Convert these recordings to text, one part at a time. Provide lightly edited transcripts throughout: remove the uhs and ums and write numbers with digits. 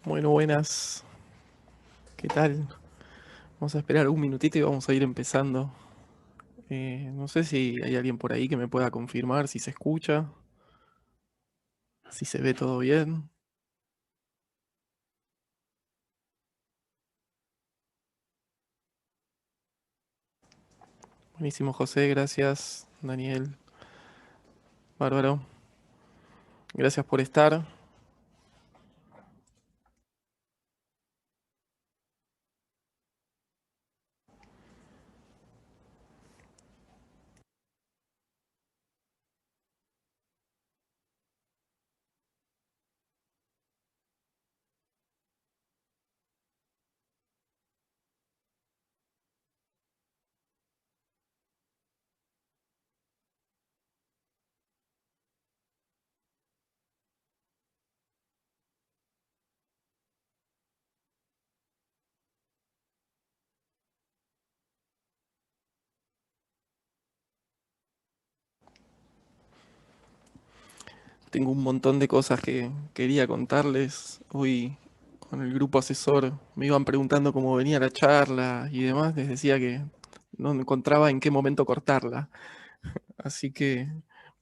Bueno, buenas. ¿Qué tal? Vamos a esperar un minutito y vamos a ir empezando. No sé si hay alguien por ahí que me pueda confirmar si se escucha, si se ve todo bien. Buenísimo, José, gracias. Daniel, bárbaro. Gracias por estar. Tengo un montón de cosas que quería contarles. Hoy con el grupo asesor me iban preguntando cómo venía la charla y demás. Les decía que no encontraba en qué momento cortarla. Así que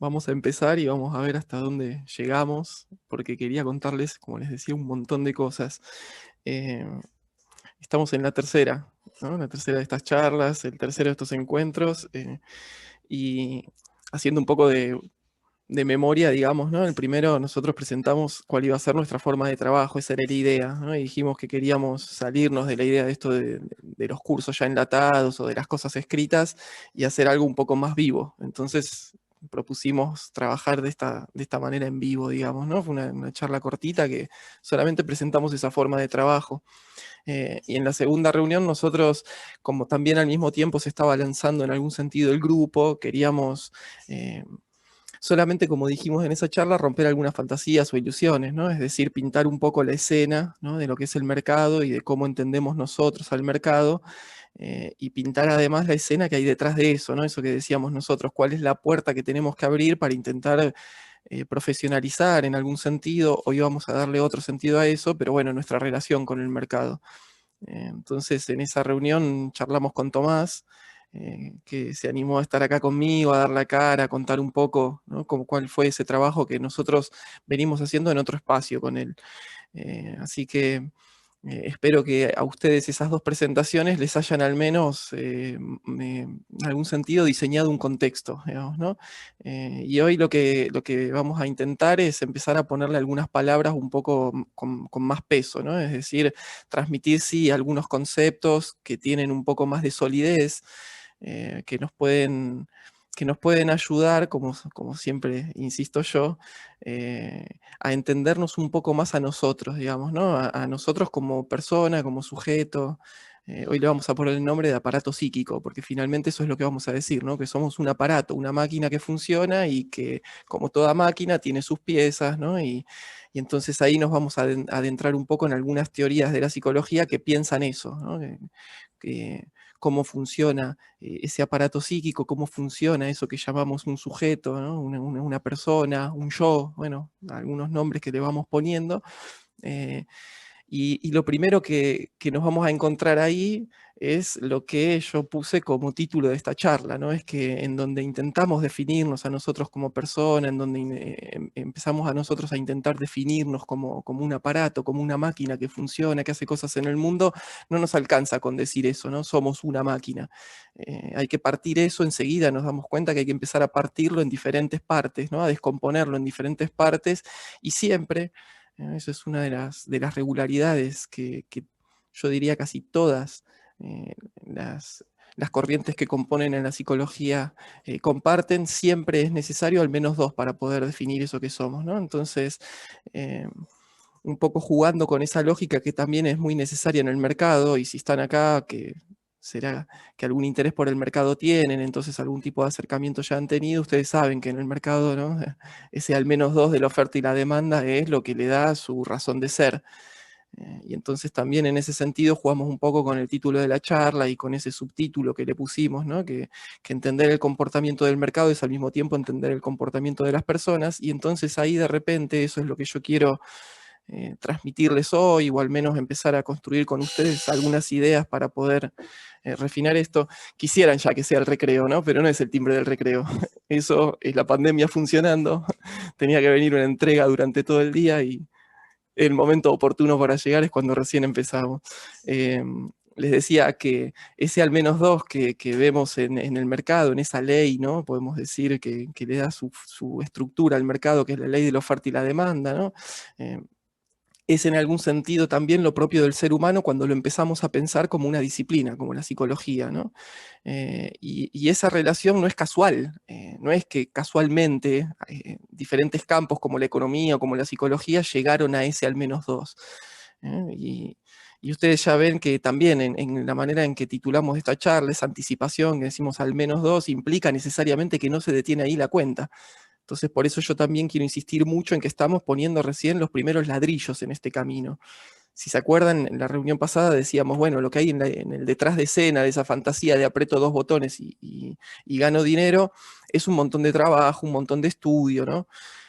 vamos a empezar y vamos a ver hasta dónde llegamos, porque quería contarles, como les decía, un montón de cosas. Eh, Estamos en la tercera, ¿no? La tercera de estas charlas, el tercero de estos encuentros, y haciendo un poco de memoria, digamos, ¿no? El primero nosotros presentamos cuál iba a ser nuestra forma de trabajo, esa era la idea, ¿no? Y dijimos que queríamos salirnos de la idea de esto de los cursos ya enlatados o de las cosas escritas y hacer algo un poco más vivo. Entonces propusimos trabajar de esta manera en vivo, digamos, ¿no? Fue una charla cortita que solamente presentamos esa forma de trabajo. Y en la segunda reunión nosotros, como también al mismo tiempo se estaba lanzando en algún sentido el grupo, queríamos solamente, como dijimos en esa charla, romper algunas fantasías o ilusiones, ¿no? Es decir, pintar un poco la escena, ¿no? De lo que es el mercado y de cómo entendemos nosotros al mercado, y pintar además la escena que hay detrás de eso, ¿no? Eso que decíamos nosotros, cuál es la puerta que tenemos que abrir para intentar profesionalizar en algún sentido. Hoy vamos a darle otro sentido a eso, pero bueno, nuestra relación con el mercado. Entonces, en esa reunión charlamos con Tomás, que se animó a estar acá conmigo, a dar la cara, a contar un poco, ¿no? Cuál fue ese trabajo que nosotros venimos haciendo en otro espacio con él. Así que espero que a ustedes esas dos presentaciones les hayan al menos, en algún sentido, diseñado un contexto, digamos, ¿no? Y hoy lo que vamos a intentar es empezar a ponerle algunas palabras un poco con más peso, ¿no? Es decir, transmitir, sí, algunos conceptos que tienen un poco más de solidez, que nos pueden ayudar, como siempre insisto yo, a entendernos un poco más a nosotros, digamos, ¿no? A nosotros como persona, como sujeto. Hoy le vamos a poner el nombre de aparato psíquico, porque finalmente eso es lo que vamos a decir, ¿no? Que somos un aparato, una máquina que funciona y que, como toda máquina, tiene sus piezas, ¿no? Y entonces ahí nos vamos a adentrar un poco en algunas teorías de la psicología que piensan eso, ¿no? Que cómo funciona ese aparato psíquico, cómo funciona eso que llamamos un sujeto, ¿no? Una persona, un yo, bueno, algunos nombres que le vamos poniendo. eh, y lo primero que nos vamos a encontrar ahí es lo que yo puse como título de esta charla, ¿no? Es que en donde intentamos definirnos a nosotros como persona, en donde empezamos a nosotros a intentar definirnos como un aparato, como una máquina que funciona, que hace cosas en el mundo, no nos alcanza con decir eso, ¿no? Somos una máquina. Hay que partir eso enseguida, nos damos cuenta que hay que empezar a partirlo en diferentes partes, ¿no? A descomponerlo en diferentes partes, y siempre, eso es una de las regularidades que yo diría casi todas eh, las corrientes que componen en la psicología comparten. Siempre es necesario al menos dos para poder definir eso que somos, ¿no? Entonces, eh, un poco jugando con esa lógica que también es muy necesaria en el mercado, y si están acá, que será que algún interés por el mercado tienen, entonces algún tipo de acercamiento ya han tenido. Ustedes saben que en el mercado, ¿no? Ese al menos dos de la oferta y la demanda es lo que le da su razón de ser. Y entonces también en ese sentido jugamos un poco con el título de la charla y con ese subtítulo que le pusimos, ¿no? Que entender el comportamiento del mercado es al mismo tiempo entender el comportamiento de las personas, y entonces ahí de repente eso es lo que yo quiero transmitirles hoy, o al menos empezar a construir con ustedes algunas ideas para poder refinar esto. Quisieran ya que sea el recreo, ¿no? Pero no es el timbre del recreo. Eso es la pandemia funcionando. Tenía que venir una entrega durante todo el día y el momento oportuno para llegar es cuando recién empezamos. Les decía que ese al menos dos que vemos en el mercado, en esa ley, ¿no? Podemos decir que le da su estructura al mercado, que es la ley de la oferta y la demanda, ¿no? Es en algún sentido también lo propio del ser humano cuando lo empezamos a pensar como una disciplina, como la psicología, ¿no? Y esa relación no es casual, no es que casualmente diferentes campos como la economía o como la psicología llegaron a ese al menos dos. Y ustedes ya ven que también en la manera en que titulamos esta charla, esa anticipación que decimos al menos dos, implica necesariamente que no se detiene ahí la cuenta. Entonces, por eso yo también quiero insistir mucho en que estamos poniendo recién los primeros ladrillos en este camino. Si se acuerdan, en la reunión pasada decíamos, bueno, lo que hay en el detrás de escena de esa fantasía de aprieto dos botones y gano dinero, es un montón de trabajo, un montón de estudio, ¿no?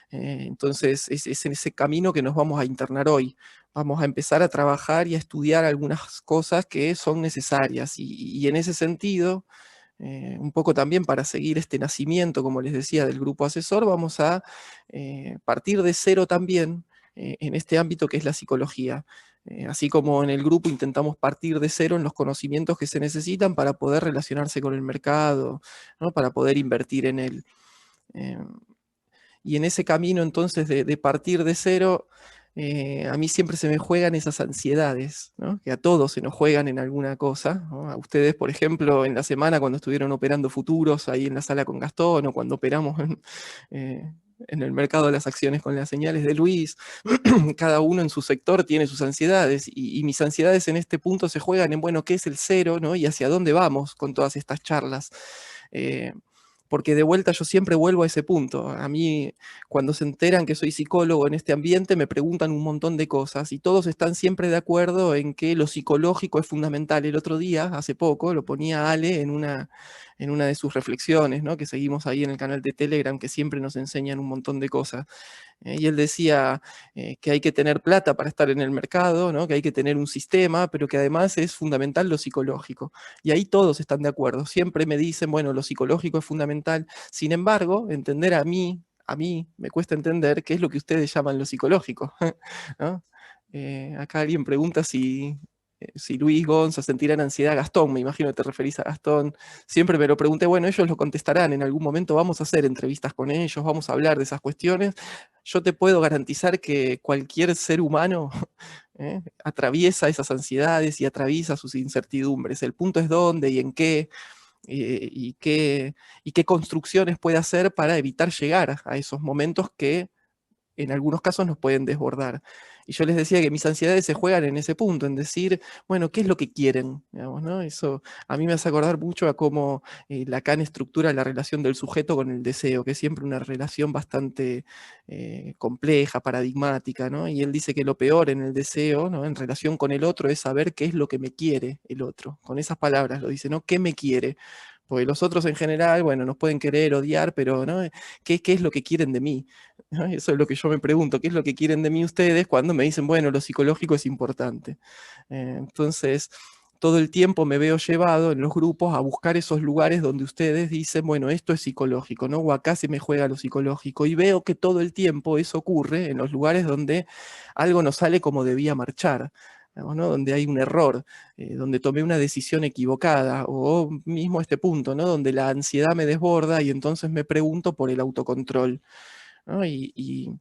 Entonces, es en ese camino que nos vamos a internar hoy. Vamos a empezar a trabajar y a estudiar algunas cosas que son necesarias. Y en ese sentido, un poco también para seguir este nacimiento, como les decía, del grupo asesor, vamos a partir de cero también en este ámbito que es la psicología. Así como en el grupo intentamos partir de cero en los conocimientos que se necesitan para poder relacionarse con el mercado, ¿no? Para poder invertir en él. Eh, y en ese camino entonces de partir de cero, a mí siempre se me juegan esas ansiedades, ¿no? Que a todos se nos juegan en alguna cosa, ¿no? A ustedes, por ejemplo, en la semana cuando estuvieron operando futuros ahí en la sala con Gastón, o cuando operamos en el mercado de las acciones con las señales de Luis, cada uno en su sector tiene sus ansiedades, y mis ansiedades en este punto se juegan en, bueno, ¿qué es el cero, ¿no? Y hacia dónde vamos con todas estas charlas. Eh, porque de vuelta yo siempre vuelvo a ese punto. A mí, cuando se enteran que soy psicólogo en este ambiente, me preguntan un montón de cosas y todos están siempre de acuerdo en que lo psicológico es fundamental. El otro día, hace poco, lo ponía Ale en una de sus reflexiones, ¿no? Que seguimos ahí en el canal de Telegram, que siempre nos enseñan un montón de cosas. Y él decía que hay que tener plata para estar en el mercado, ¿no? Que hay que tener un sistema, pero que además es fundamental lo psicológico. Y ahí todos están de acuerdo. Siempre me dicen, bueno, lo psicológico es fundamental. Sin embargo, entender a mí me cuesta entender qué es lo que ustedes llaman lo psicológico, ¿no? Acá alguien pregunta si Luis Gonza sentirán ansiedad. Gastón, me imagino que te referís a Gastón. Siempre me lo pregunté, bueno, ellos lo contestarán en algún momento, vamos a hacer entrevistas con ellos, vamos a hablar de esas cuestiones. Yo te puedo garantizar que cualquier ser humano atraviesa esas ansiedades y atraviesa sus incertidumbres. El punto es dónde y en qué, y qué construcciones puede hacer para evitar llegar a esos momentos que en algunos casos nos pueden desbordar. Y yo les decía que mis ansiedades se juegan en ese punto, en decir, bueno, ¿qué es lo que quieren? Digamos, ¿no? Eso a mí me hace acordar mucho a cómo Lacan estructura la relación del sujeto con el deseo, que es siempre una relación bastante compleja, paradigmática, ¿no? Y él dice que lo peor en el deseo, ¿no? En relación con el otro, es saber qué es lo que me quiere el otro. Con esas palabras lo dice, ¿no? ¿Qué me quiere? Porque los otros en general, bueno, nos pueden querer, odiar, pero ¿no? ¿Qué es lo que quieren de mí? ¿No? Eso es lo que yo me pregunto, ¿qué es lo que quieren de mí ustedes cuando me dicen, bueno, lo psicológico es importante? Entonces, todo el tiempo me veo llevado en los grupos a buscar esos lugares donde ustedes dicen, bueno, esto es psicológico, ¿no? O acá se me juega lo psicológico. Y veo que todo el tiempo eso ocurre en los lugares donde algo no sale como debía marchar. ¿No? Donde hay un error, donde tomé una decisión equivocada, o mismo este punto, ¿no? Donde la ansiedad me desborda y entonces me pregunto por el autocontrol, ¿no? Y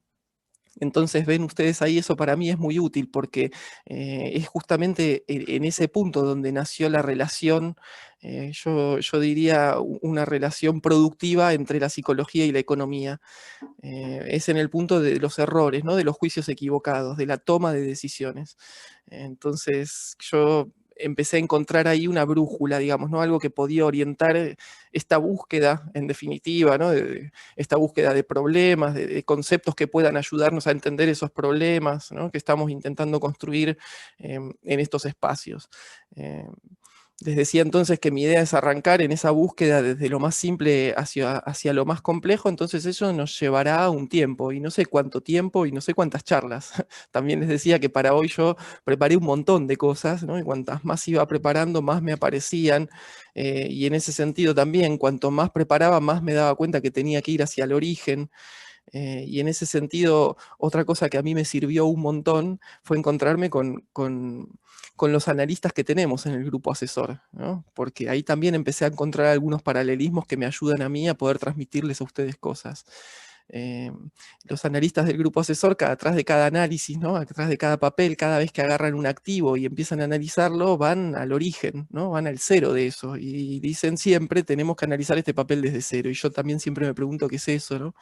entonces ven ustedes ahí, eso para mí es muy útil porque es justamente en ese punto donde nació la relación, yo diría una relación productiva entre la psicología y la economía. Es en el punto de los errores, ¿no? De los juicios equivocados, de la toma de decisiones. Entonces yo empecé a encontrar ahí una brújula, digamos, ¿no? Algo que podía orientar esta búsqueda, en definitiva, ¿no? Esta búsqueda de problemas, de conceptos que puedan ayudarnos a entender esos problemas, ¿no? Que estamos intentando construir en estos espacios. Les decía entonces que mi idea es arrancar en esa búsqueda desde lo más simple hacia lo más complejo, entonces eso nos llevará un tiempo, y no sé cuánto tiempo, y no sé cuántas charlas. También les decía que para hoy yo preparé un montón de cosas, ¿no? Y cuantas más iba preparando, más me aparecían, y en ese sentido también, cuanto más preparaba, más me daba cuenta que tenía que ir hacia el origen. Y en ese sentido, otra cosa que a mí me sirvió un montón fue encontrarme con los analistas que tenemos en el grupo asesor, ¿no? Porque ahí también empecé a encontrar algunos paralelismos que me ayudan a mí a poder transmitirles a ustedes cosas. Eh, los analistas del grupo asesor, atrás de cada análisis, ¿no? Atrás de cada papel, cada vez que agarran un activo y empiezan a analizarlo, van al origen, ¿no? Van al cero de eso. Y dicen siempre, tenemos que analizar este papel desde cero. Y yo también siempre me pregunto qué es eso, ¿no?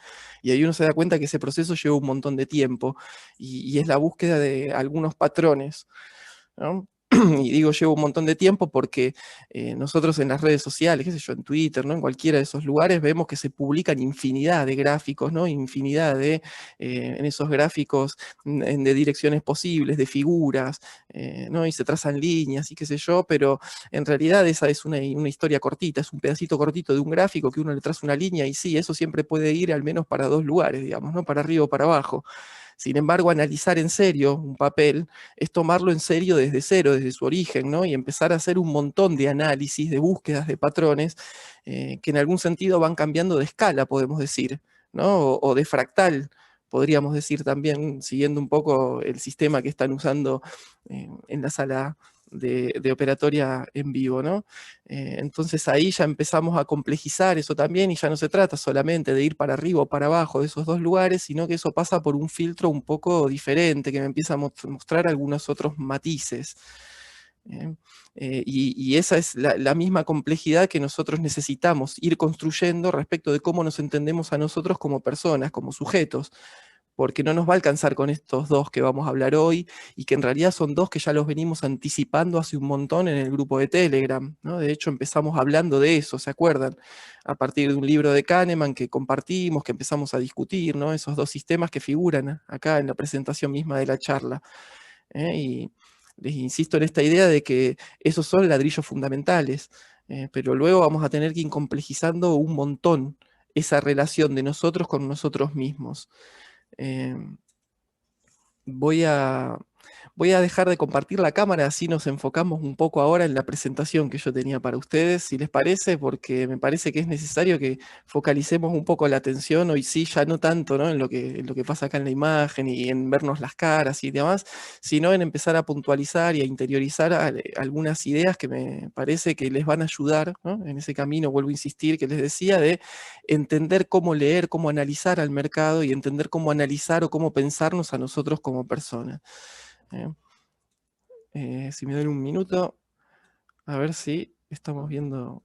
Y ahí uno se da cuenta que ese proceso lleva un montón de tiempo y es la búsqueda de algunos patrones, ¿no? Y digo llevo un montón de tiempo porque nosotros en las redes sociales, qué sé yo, en Twitter, ¿no? En cualquiera de esos lugares vemos que se publican infinidad de gráficos, ¿no? Infinidad de, en esos gráficos de direcciones posibles, de figuras, ¿no? Y se trazan líneas y qué sé yo, pero en realidad esa es una historia cortita, es un pedacito cortito de un gráfico que uno le traza una línea y sí, eso siempre puede ir al menos para dos lugares, digamos, ¿no? Para arriba o para abajo. Sin embargo, analizar en serio un papel es tomarlo en serio desde cero, desde su origen, ¿no? Y empezar a hacer un montón de análisis, de búsquedas de patrones, que en algún sentido van cambiando de escala, podemos decir, ¿no? O de fractal, podríamos decir también, siguiendo un poco el sistema que están usando en la sala de operatoria en vivo, ¿no? Entonces ahí ya empezamos a complejizar eso también y ya no se trata solamente de ir para arriba o para abajo de esos dos lugares, sino que eso pasa por un filtro un poco diferente, que me empieza a mostrar algunos otros matices. Y esa es la misma complejidad que nosotros necesitamos ir construyendo respecto de cómo nos entendemos a nosotros como personas, como sujetos, porque no nos va a alcanzar con estos dos que vamos a hablar hoy, y que en realidad son dos que ya los venimos anticipando hace un montón en el grupo de Telegram, ¿no? De hecho, empezamos hablando de eso, ¿se acuerdan? A partir de un libro de Kahneman que compartimos, que empezamos a discutir, ¿no? Esos dos sistemas que figuran acá en la presentación misma de la charla. Y les insisto en esta idea de que esos son ladrillos fundamentales, pero luego vamos a tener que ir complejizando un montón esa relación de nosotros con nosotros mismos. Eh, voy a, voy a dejar de compartir la cámara, así nos enfocamos un poco ahora en la presentación que yo tenía para ustedes, si les parece, porque me parece que es necesario que focalicemos un poco la atención, hoy sí, ya no tanto, ¿no? En lo que pasa acá en la imagen y en vernos las caras y demás, sino en empezar a puntualizar y a interiorizar algunas ideas que me parece que les van a ayudar, ¿no? En ese camino, vuelvo a insistir, que les decía, de entender cómo leer, cómo analizar al mercado y entender cómo analizar o cómo pensarnos a nosotros como personas. Si me doy un minuto, a ver si estamos viendo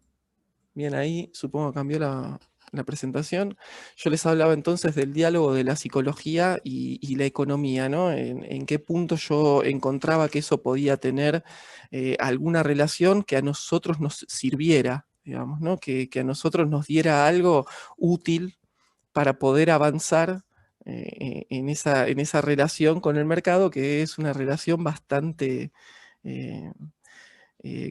bien ahí. Supongo que cambió la presentación. Yo les hablaba entonces del diálogo de la psicología y la economía, ¿no? En qué punto yo encontraba que eso podía tener alguna relación que a nosotros nos sirviera, digamos, ¿no? Que a nosotros nos diera algo útil para poder avanzar en esa relación con el mercado, que es una relación bastante, eh,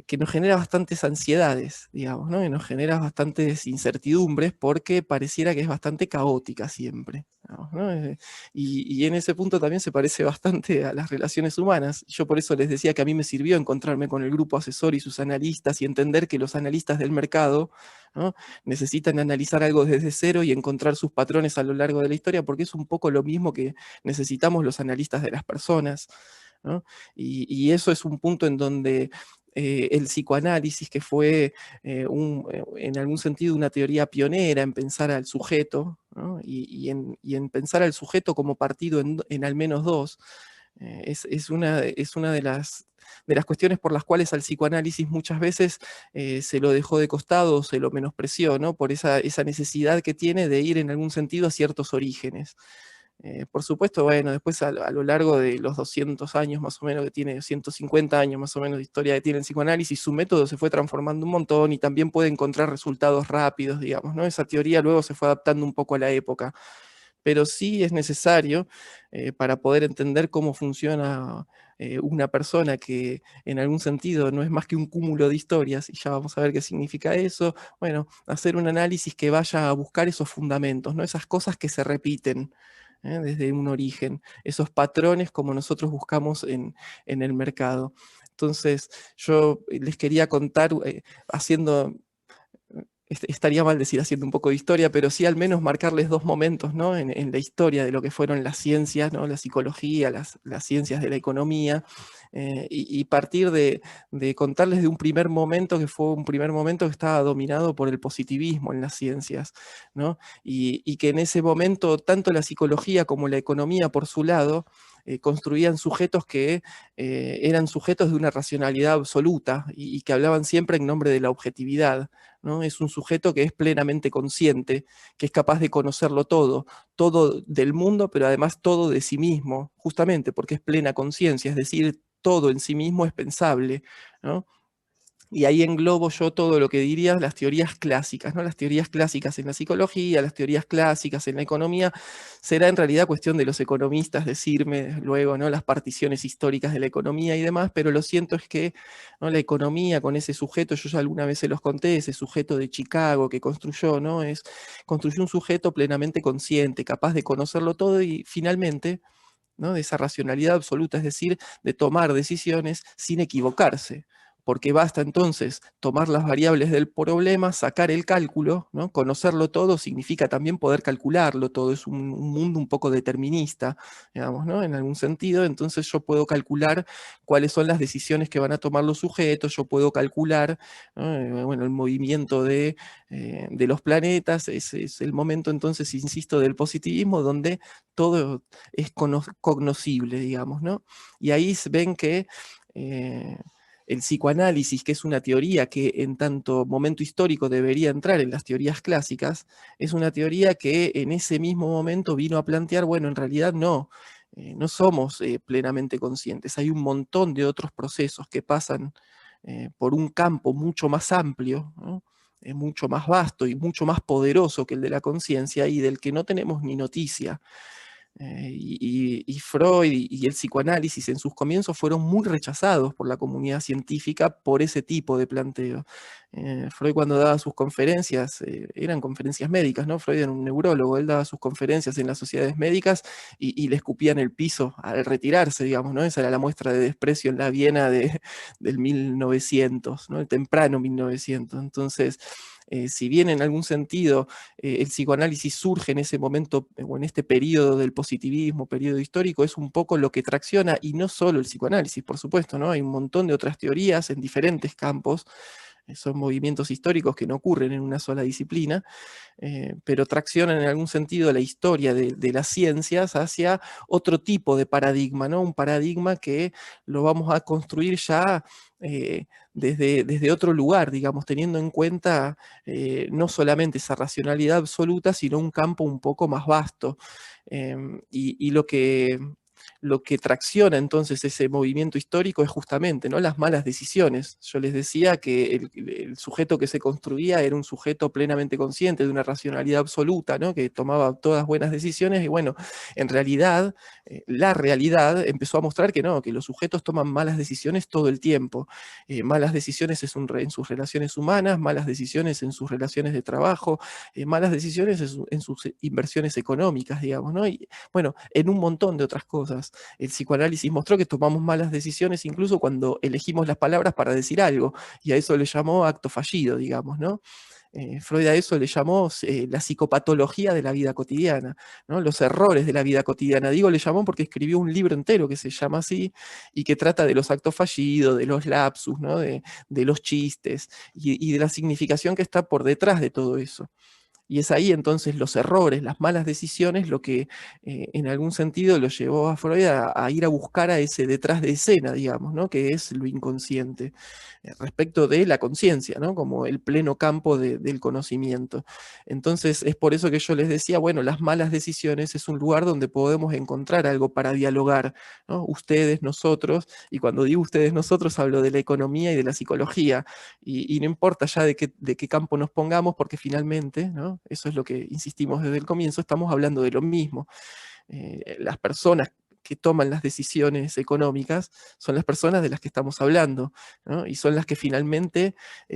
que nos genera bastantes ansiedades, digamos, ¿no? Que nos genera bastantes incertidumbres porque pareciera que es bastante caótica siempre, digamos, ¿no? Y en ese punto también se parece bastante a las relaciones humanas. Yo por eso les decía que a mí me sirvió encontrarme con el grupo asesor y sus analistas y entender que los analistas del mercado, ¿no? Necesitan analizar algo desde cero y encontrar sus patrones a lo largo de la historia, porque es un poco lo mismo que necesitamos los analistas de las personas, ¿no? Y eso es un punto en donde el psicoanálisis, que fue en algún sentido una teoría pionera en pensar al sujeto, ¿no? Y en pensar al sujeto como partido en al menos dos, es una de las cuestiones por las cuales al psicoanálisis muchas veces se lo dejó de costado o se lo menospreció, ¿no? Por esa necesidad que tiene de ir en algún sentido a ciertos orígenes. Por supuesto, bueno, después a lo largo de los 200 años más o menos que tiene, 150 años más o menos de historia que tiene el psicoanálisis, su método se fue transformando un montón y también puede encontrar resultados rápidos, digamos, ¿no? Esa teoría luego se fue adaptando un poco a la época, pero sí es necesario para poder entender cómo funciona una persona que en algún sentido no es más que un cúmulo de historias, y ya vamos a ver qué significa eso. Bueno, hacer un análisis que vaya a buscar esos fundamentos, ¿no? Esas cosas que se repiten desde un origen, esos patrones como nosotros buscamos en el mercado. Entonces, yo les quería contar, haciendo estaría mal decir haciendo un poco de historia, pero sí al menos marcarles dos momentos, ¿no? En la historia de lo que fueron las ciencias, ¿no? La psicología, las ciencias de la economía, y partir de contarles de un primer momento que fue un primer momento que estaba dominado por el positivismo en las ciencias, ¿no? Y que en ese momento tanto la psicología como la economía por su lado construían sujetos que eran sujetos de una racionalidad absoluta y que hablaban siempre en nombre de la objetividad, ¿no? Es un sujeto que es plenamente consciente, que es capaz de conocerlo todo, todo del mundo, pero además todo de sí mismo, justamente porque es plena conciencia, es decir, todo en sí mismo es pensable, ¿no? Y ahí englobo yo todo lo que diría las teorías clásicas, ¿no? Las teorías clásicas en la psicología, las teorías clásicas en la economía, será en realidad cuestión de los economistas decirme luego, ¿no? Las particiones históricas de la economía y demás, pero lo cierto es que, ¿no? La economía con ese sujeto, yo ya alguna vez se los conté, ese sujeto de Chicago que construyó, ¿no? Construyó un sujeto plenamente consciente, capaz de conocerlo todo y finalmente, ¿no? De esa racionalidad absoluta, es decir, de tomar decisiones sin equivocarse, porque basta entonces tomar las variables del problema, sacar el cálculo, ¿no? Conocerlo todo significa también poder calcularlo todo, es un mundo un poco determinista, digamos, ¿no? En algún sentido, entonces yo puedo calcular cuáles son las decisiones que van a tomar los sujetos, yo puedo calcular, ¿no? Bueno, el movimiento de los planetas, es el momento entonces, insisto, del positivismo, donde todo es cognoscible, digamos, ¿no? Y ahí ven que el psicoanálisis, que es una teoría que en tanto momento histórico debería entrar en las teorías clásicas, es una teoría que en ese mismo momento vino a plantear, bueno, en realidad no, no somos plenamente conscientes, hay un montón de otros procesos que pasan por un campo mucho más amplio, ¿no? Mucho más vasto y mucho más poderoso que el de la conciencia y del que no tenemos ni noticia. Y Freud y el psicoanálisis en sus comienzos fueron muy rechazados por la comunidad científica por ese tipo de planteo. Freud cuando daba sus conferencias, eran conferencias médicas, ¿no? Freud era un neurólogo, él daba sus conferencias en las sociedades médicas y le escupían el piso al retirarse, digamos, ¿no? Esa era la muestra de desprecio en la Viena del 1900, ¿no? El temprano 1900. Entonces, si bien en algún sentido el psicoanálisis surge en ese momento o en este periodo del positivismo, periodo histórico, es un poco lo que tracciona, y no solo el psicoanálisis, por supuesto, ¿no? Hay un montón de otras teorías en diferentes campos, son movimientos históricos que no ocurren en una sola disciplina, pero traccionan en algún sentido la historia de las ciencias hacia otro tipo de paradigma, ¿no? Un paradigma que lo vamos a construir ya desde otro lugar, digamos, teniendo en cuenta no solamente esa racionalidad absoluta, sino un campo un poco más vasto. Y lo que tracciona entonces ese movimiento histórico es justamente, ¿no? Las malas decisiones. Yo les decía que el sujeto que se construía era un sujeto plenamente consciente de una racionalidad absoluta, ¿no? Que tomaba todas buenas decisiones y bueno, en realidad, la realidad empezó a mostrar que no, que los sujetos toman malas decisiones todo el tiempo. Malas decisiones en sus relaciones humanas, malas decisiones en sus relaciones de trabajo, malas decisiones en sus inversiones económicas, digamos, ¿no? Y bueno, en un montón de otras cosas. El psicoanálisis mostró que tomamos malas decisiones incluso cuando elegimos las palabras para decir algo, y a eso le llamó acto fallido, digamos, ¿no? Freud a eso le llamó la psicopatología de la vida cotidiana, ¿no? Los errores de la vida cotidiana. Digo, le llamó porque escribió un libro entero que se llama así y que trata de los actos fallidos, de los lapsus, ¿no? De los chistes y de la significación que está por detrás de todo eso. Y es ahí entonces los errores, las malas decisiones, lo que en algún sentido lo llevó a Freud a ir a buscar a ese detrás de escena, digamos, ¿no? Que es lo inconsciente, respecto de la conciencia, ¿no? Como el pleno campo del conocimiento. Entonces es por eso que yo les decía, bueno, las malas decisiones es un lugar donde podemos encontrar algo para dialogar, ¿no? Ustedes, nosotros, y cuando digo ustedes, nosotros, hablo de la economía y de la psicología, y no importa ya de qué campo nos pongamos, porque finalmente, ¿no? Eso es lo que insistimos desde el comienzo, estamos hablando de lo mismo. Las personas que toman las decisiones económicas son las personas de las que estamos hablando, ¿no? Y son las que finalmente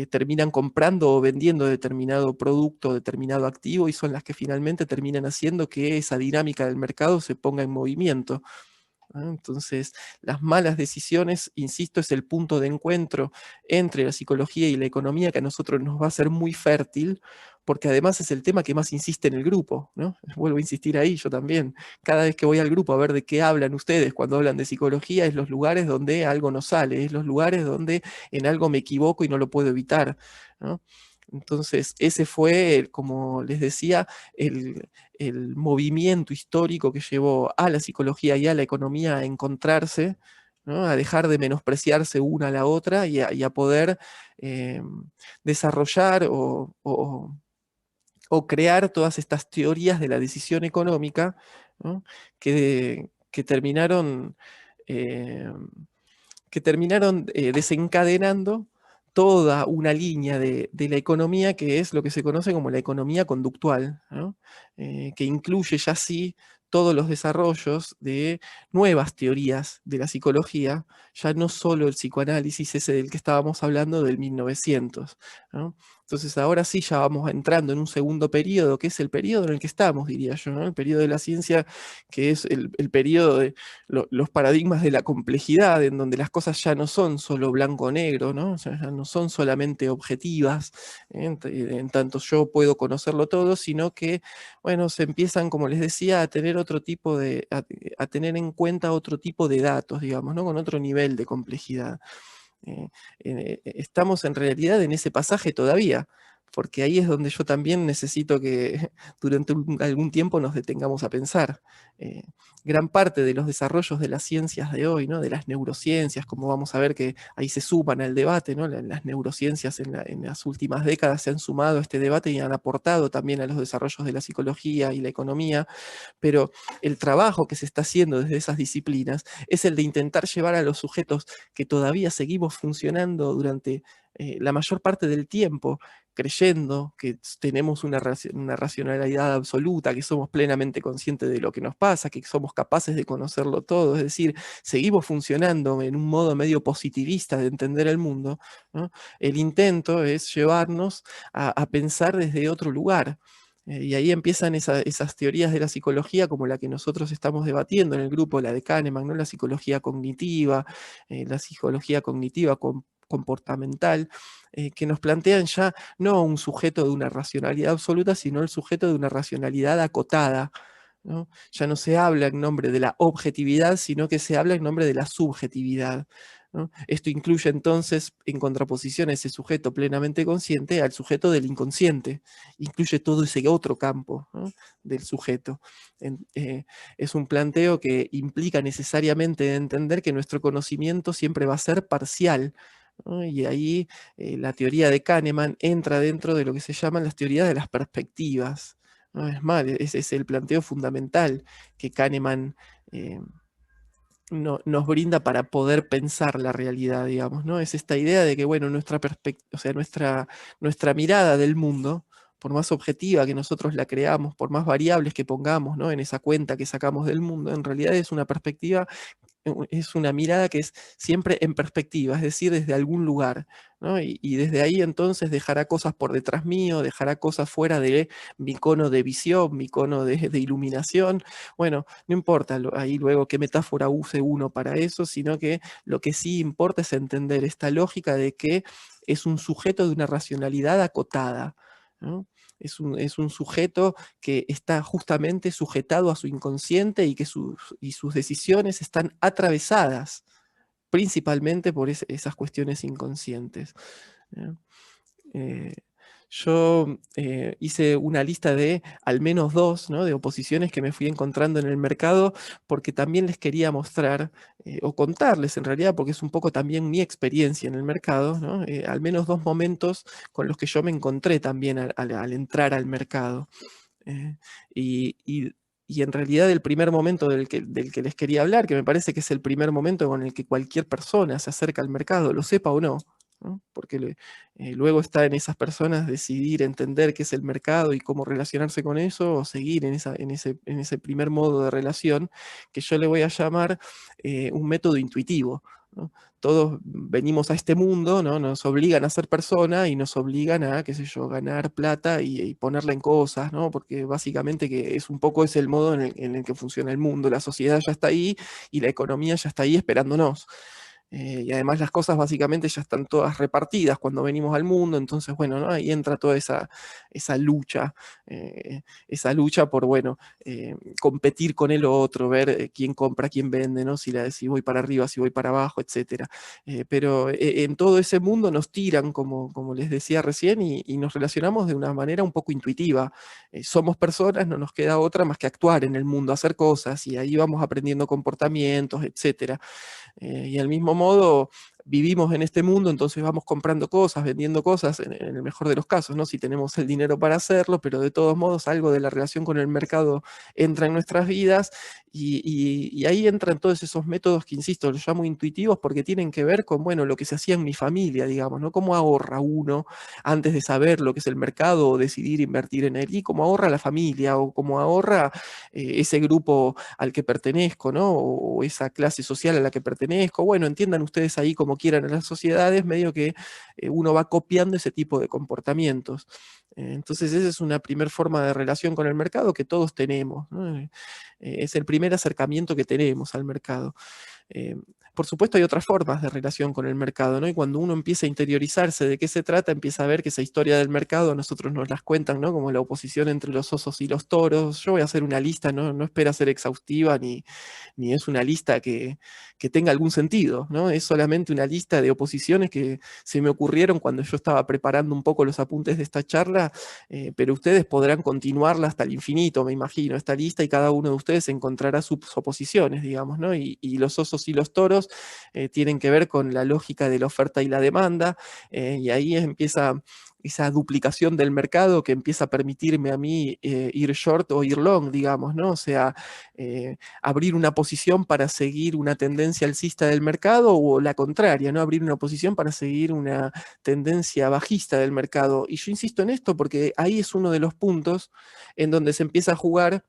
terminan comprando o vendiendo determinado producto, determinado activo, y son las que finalmente terminan haciendo que esa dinámica del mercado se ponga en movimiento. Entonces, las malas decisiones, insisto, es el punto de encuentro entre la psicología y la economía que a nosotros nos va a ser muy fértil, porque además es el tema que más insiste en el grupo, ¿no? Vuelvo a insistir ahí, yo también. Cada vez que voy al grupo a ver de qué hablan ustedes cuando hablan de psicología, es los lugares donde algo no sale, es los lugares donde en algo me equivoco y no lo puedo evitar, ¿no? Entonces, ese fue, como les decía, el movimiento histórico que llevó a la psicología y a la economía a encontrarse, ¿no? A dejar de menospreciarse una a la otra y a poder desarrollar o crear todas estas teorías de la decisión económica, ¿no? que terminaron, eh, desencadenando toda una línea de la economía que es lo que se conoce como la economía conductual, ¿no? Que incluye ya sí todos los desarrollos de nuevas teorías de la psicología, ya no solo el psicoanálisis ese del que estábamos hablando del 1900, ¿no? Entonces ahora sí ya vamos entrando en un segundo periodo, que es el periodo en el que estamos, diría yo, ¿no? El periodo de la ciencia, que es el periodo de los paradigmas de la complejidad, en donde las cosas ya no son solo blanco o negro, ¿no? O sea, ya no son solamente objetivas, en tanto yo puedo conocerlo todo, sino que, bueno, se empiezan, como les decía, a tener otro tipo a tener en cuenta otro tipo de datos, digamos, ¿no? Con otro nivel de complejidad. Estamos en realidad en ese pasaje todavía, porque ahí es donde yo también necesito que durante algún tiempo nos detengamos a pensar. Eh, Gran parte de los desarrollos de las ciencias de hoy, ¿no? De las neurociencias, como vamos a ver que ahí se suman al debate, ¿no? Las neurociencias en las últimas décadas se han sumado a este debate y han aportado también a los desarrollos de la psicología y la economía, pero el trabajo que se está haciendo desde esas disciplinas es el de intentar llevar a los sujetos que todavía seguimos funcionando durante la mayor parte del tiempo, creyendo que tenemos una racionalidad absoluta, que somos plenamente conscientes de lo que nos pasa, que somos capaces de conocerlo todo, es decir, seguimos funcionando en un modo medio positivista de entender el mundo, ¿no? El intento es llevarnos a pensar desde otro lugar. Y ahí empiezan esas teorías de la psicología como la que nosotros estamos debatiendo en el grupo, la de Kahneman, ¿no? La psicología cognitiva comportamental, que nos plantean ya no un sujeto de una racionalidad absoluta, sino el sujeto de una racionalidad acotada, ¿no? Ya no se habla en nombre de la objetividad, sino que se habla en nombre de la subjetividad, ¿no? Esto incluye entonces, en contraposición a ese sujeto plenamente consciente, al sujeto del inconsciente, incluye todo ese otro campo, ¿no? Del sujeto. Es un planteo que implica necesariamente entender que nuestro conocimiento siempre va a ser parcial, ¿no? Y ahí la teoría de Kahneman entra dentro de lo que se llaman las teorías de las perspectivas, ¿no? Es más, ese es el planteo fundamental que Kahneman eh, nos brinda para poder pensar la realidad, digamos, ¿no? Es esta idea de que, bueno, o sea, nuestra mirada del mundo, por más objetiva que nosotros la creamos, por más variables que pongamos, ¿no? En esa cuenta que sacamos del mundo, en realidad es una perspectiva, es una mirada que es siempre en perspectiva, es decir, desde algún lugar, ¿no? Y desde ahí entonces dejará cosas por detrás mío, dejará cosas fuera de mi cono de visión, mi cono de iluminación. Bueno, no importa ahí luego qué metáfora use uno para eso, sino que lo que sí importa es entender esta lógica de que es un sujeto de una racionalidad acotada, ¿no? Es un sujeto que está justamente sujetado a su inconsciente y que sus decisiones están atravesadas principalmente por esas cuestiones inconscientes. ¿Eh? Eh, yo hice una lista de al menos dos, ¿no? De oposiciones que me fui encontrando en el mercado, porque también les quería mostrar, o contarles en realidad, porque es un poco también mi experiencia en el mercado, ¿no? Al menos dos momentos con los que yo me encontré también al entrar al mercado. Eh, y, y- y en realidad el primer momento del que les quería hablar, que me parece que es el primer momento con el que cualquier persona se acerca al mercado, lo sepa o no, ¿no? Porque luego está en esas personas decidir entender qué es el mercado y cómo relacionarse con eso, o seguir en ese primer modo de relación, que yo le voy a llamar un método intuitivo, ¿no? Todos venimos a este mundo, ¿no? Nos obligan a ser persona y nos obligan a, qué sé yo, ganar plata y ponerla en cosas, ¿no? Porque básicamente que es un poco el modo en el que funciona el mundo. La sociedad ya está ahí y la economía ya está ahí esperándonos. Y además las cosas básicamente ya están todas repartidas cuando venimos al mundo, entonces, bueno, ¿no? Ahí entra toda esa lucha, esa lucha por, bueno, competir con el otro, ver quién compra, quién vende, ¿no? Si voy para arriba, si voy para abajo, etcétera. Pero en todo ese mundo nos tiran, como les decía recién, y nos relacionamos de una manera un poco intuitiva. Somos personas, no nos queda otra más que actuar en el mundo, hacer cosas, y ahí vamos aprendiendo comportamientos, etcétera. Y al mismo modo, vivimos en este mundo, entonces vamos comprando cosas, vendiendo cosas, en el mejor de los casos, ¿no? Si tenemos el dinero para hacerlo, pero de todos modos algo de la relación con el mercado entra en nuestras vidas y ahí entran todos esos métodos que, insisto, los llamo intuitivos porque tienen que ver con, bueno, lo que se hacía en mi familia, digamos, ¿no? Cómo ahorra uno antes de saber lo que es el mercado o decidir invertir en él, y cómo ahorra la familia o cómo ahorra ese grupo al que pertenezco, ¿no? O esa clase social a la que pertenezco. Bueno, entiendan ustedes ahí como quieran en las sociedades, medio que uno va copiando ese tipo de comportamientos. Entonces esa es una primera forma de relación con el mercado que todos tenemos, ¿no? Es el primer acercamiento que tenemos al mercado. Eh, por supuesto hay otras formas de relación con el mercado, ¿no? Y cuando uno empieza a interiorizarse de qué se trata, empieza a ver que esa historia del mercado a nosotros nos las cuentan, ¿no? Como la oposición entre los osos y los toros. Yo voy a hacer una lista, ¿no? No espera ser exhaustiva ni es una lista que tenga algún sentido, ¿no? Es solamente una lista de oposiciones que se me ocurrieron cuando yo estaba preparando un poco los apuntes de esta charla, pero ustedes podrán continuarla hasta el infinito, me imagino, esta lista, y cada uno de ustedes encontrará sus oposiciones, digamos, ¿no? Y los osos y los toros tienen que ver con la lógica de la oferta y la demanda, y ahí empieza esa duplicación del mercado que empieza a permitirme a mí ir short o ir long, digamos, ¿no? O sea, abrir una posición para seguir una tendencia alcista del mercado, o la contraria, ¿no? Abrir una posición para seguir una tendencia bajista del mercado. Y yo insisto en esto porque ahí es uno de los puntos en donde se empieza a jugar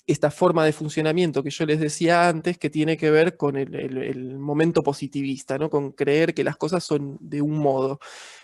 esta forma de funcionamiento que yo les decía antes, que tiene que ver con el momento positivista, ¿no? Con creer que las cosas son de un modo.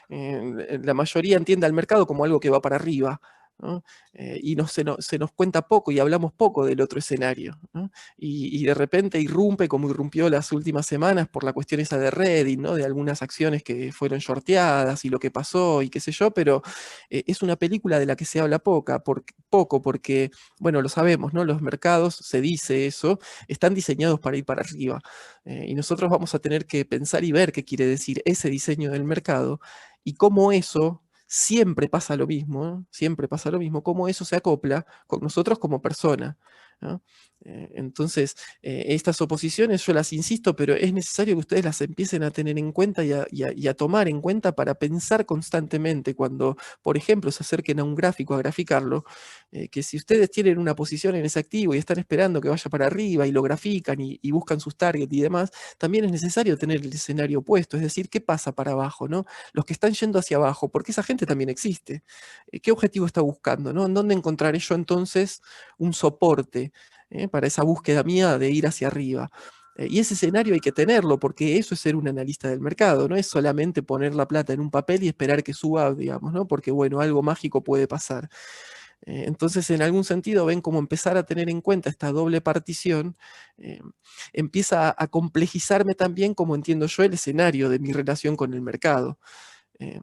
La mayoría entiende al mercado como algo que va para arriba, ¿no? Y se nos cuenta poco y hablamos poco del otro escenario, ¿no? Y de repente irrumpe, como irrumpió las últimas semanas por la cuestión esa de Reddit, ¿no? De algunas acciones que fueron shorteadas y lo que pasó y qué sé yo, pero es una película de la que se habla poco porque, bueno, lo sabemos, ¿no? Los mercados, se dice eso, están diseñados para ir para arriba. Y nosotros vamos a tener que pensar y ver qué quiere decir ese diseño del mercado y cómo eso siempre pasa lo mismo, ¿no? Siempre pasa lo mismo, cómo eso se acopla con nosotros como persona, ¿no? Entonces, estas oposiciones yo las insisto, pero es necesario que ustedes las empiecen a tener en cuenta y a tomar en cuenta para pensar constantemente cuando, por ejemplo, se acerquen a un gráfico a graficarlo, que si ustedes tienen una posición en ese activo y están esperando que vaya para arriba y lo grafican y buscan sus targets y demás, también es necesario tener el escenario opuesto, es decir, qué pasa para abajo, ¿no? Los que están yendo hacia abajo, porque esa gente también existe. ¿Qué objetivo está buscando, no? ¿En dónde encontraré yo entonces un soporte para esa búsqueda mía de ir hacia arriba? Y ese escenario hay que tenerlo, porque eso es ser un analista del mercado, no es solamente poner la plata en un papel y esperar que suba, digamos, ¿no? Porque, bueno, algo mágico puede pasar. Entonces, en algún sentido, ven cómo empezar a tener en cuenta esta doble partición, eh, empieza a complejizarme también como entiendo yo el escenario de mi relación con el mercado. Eh,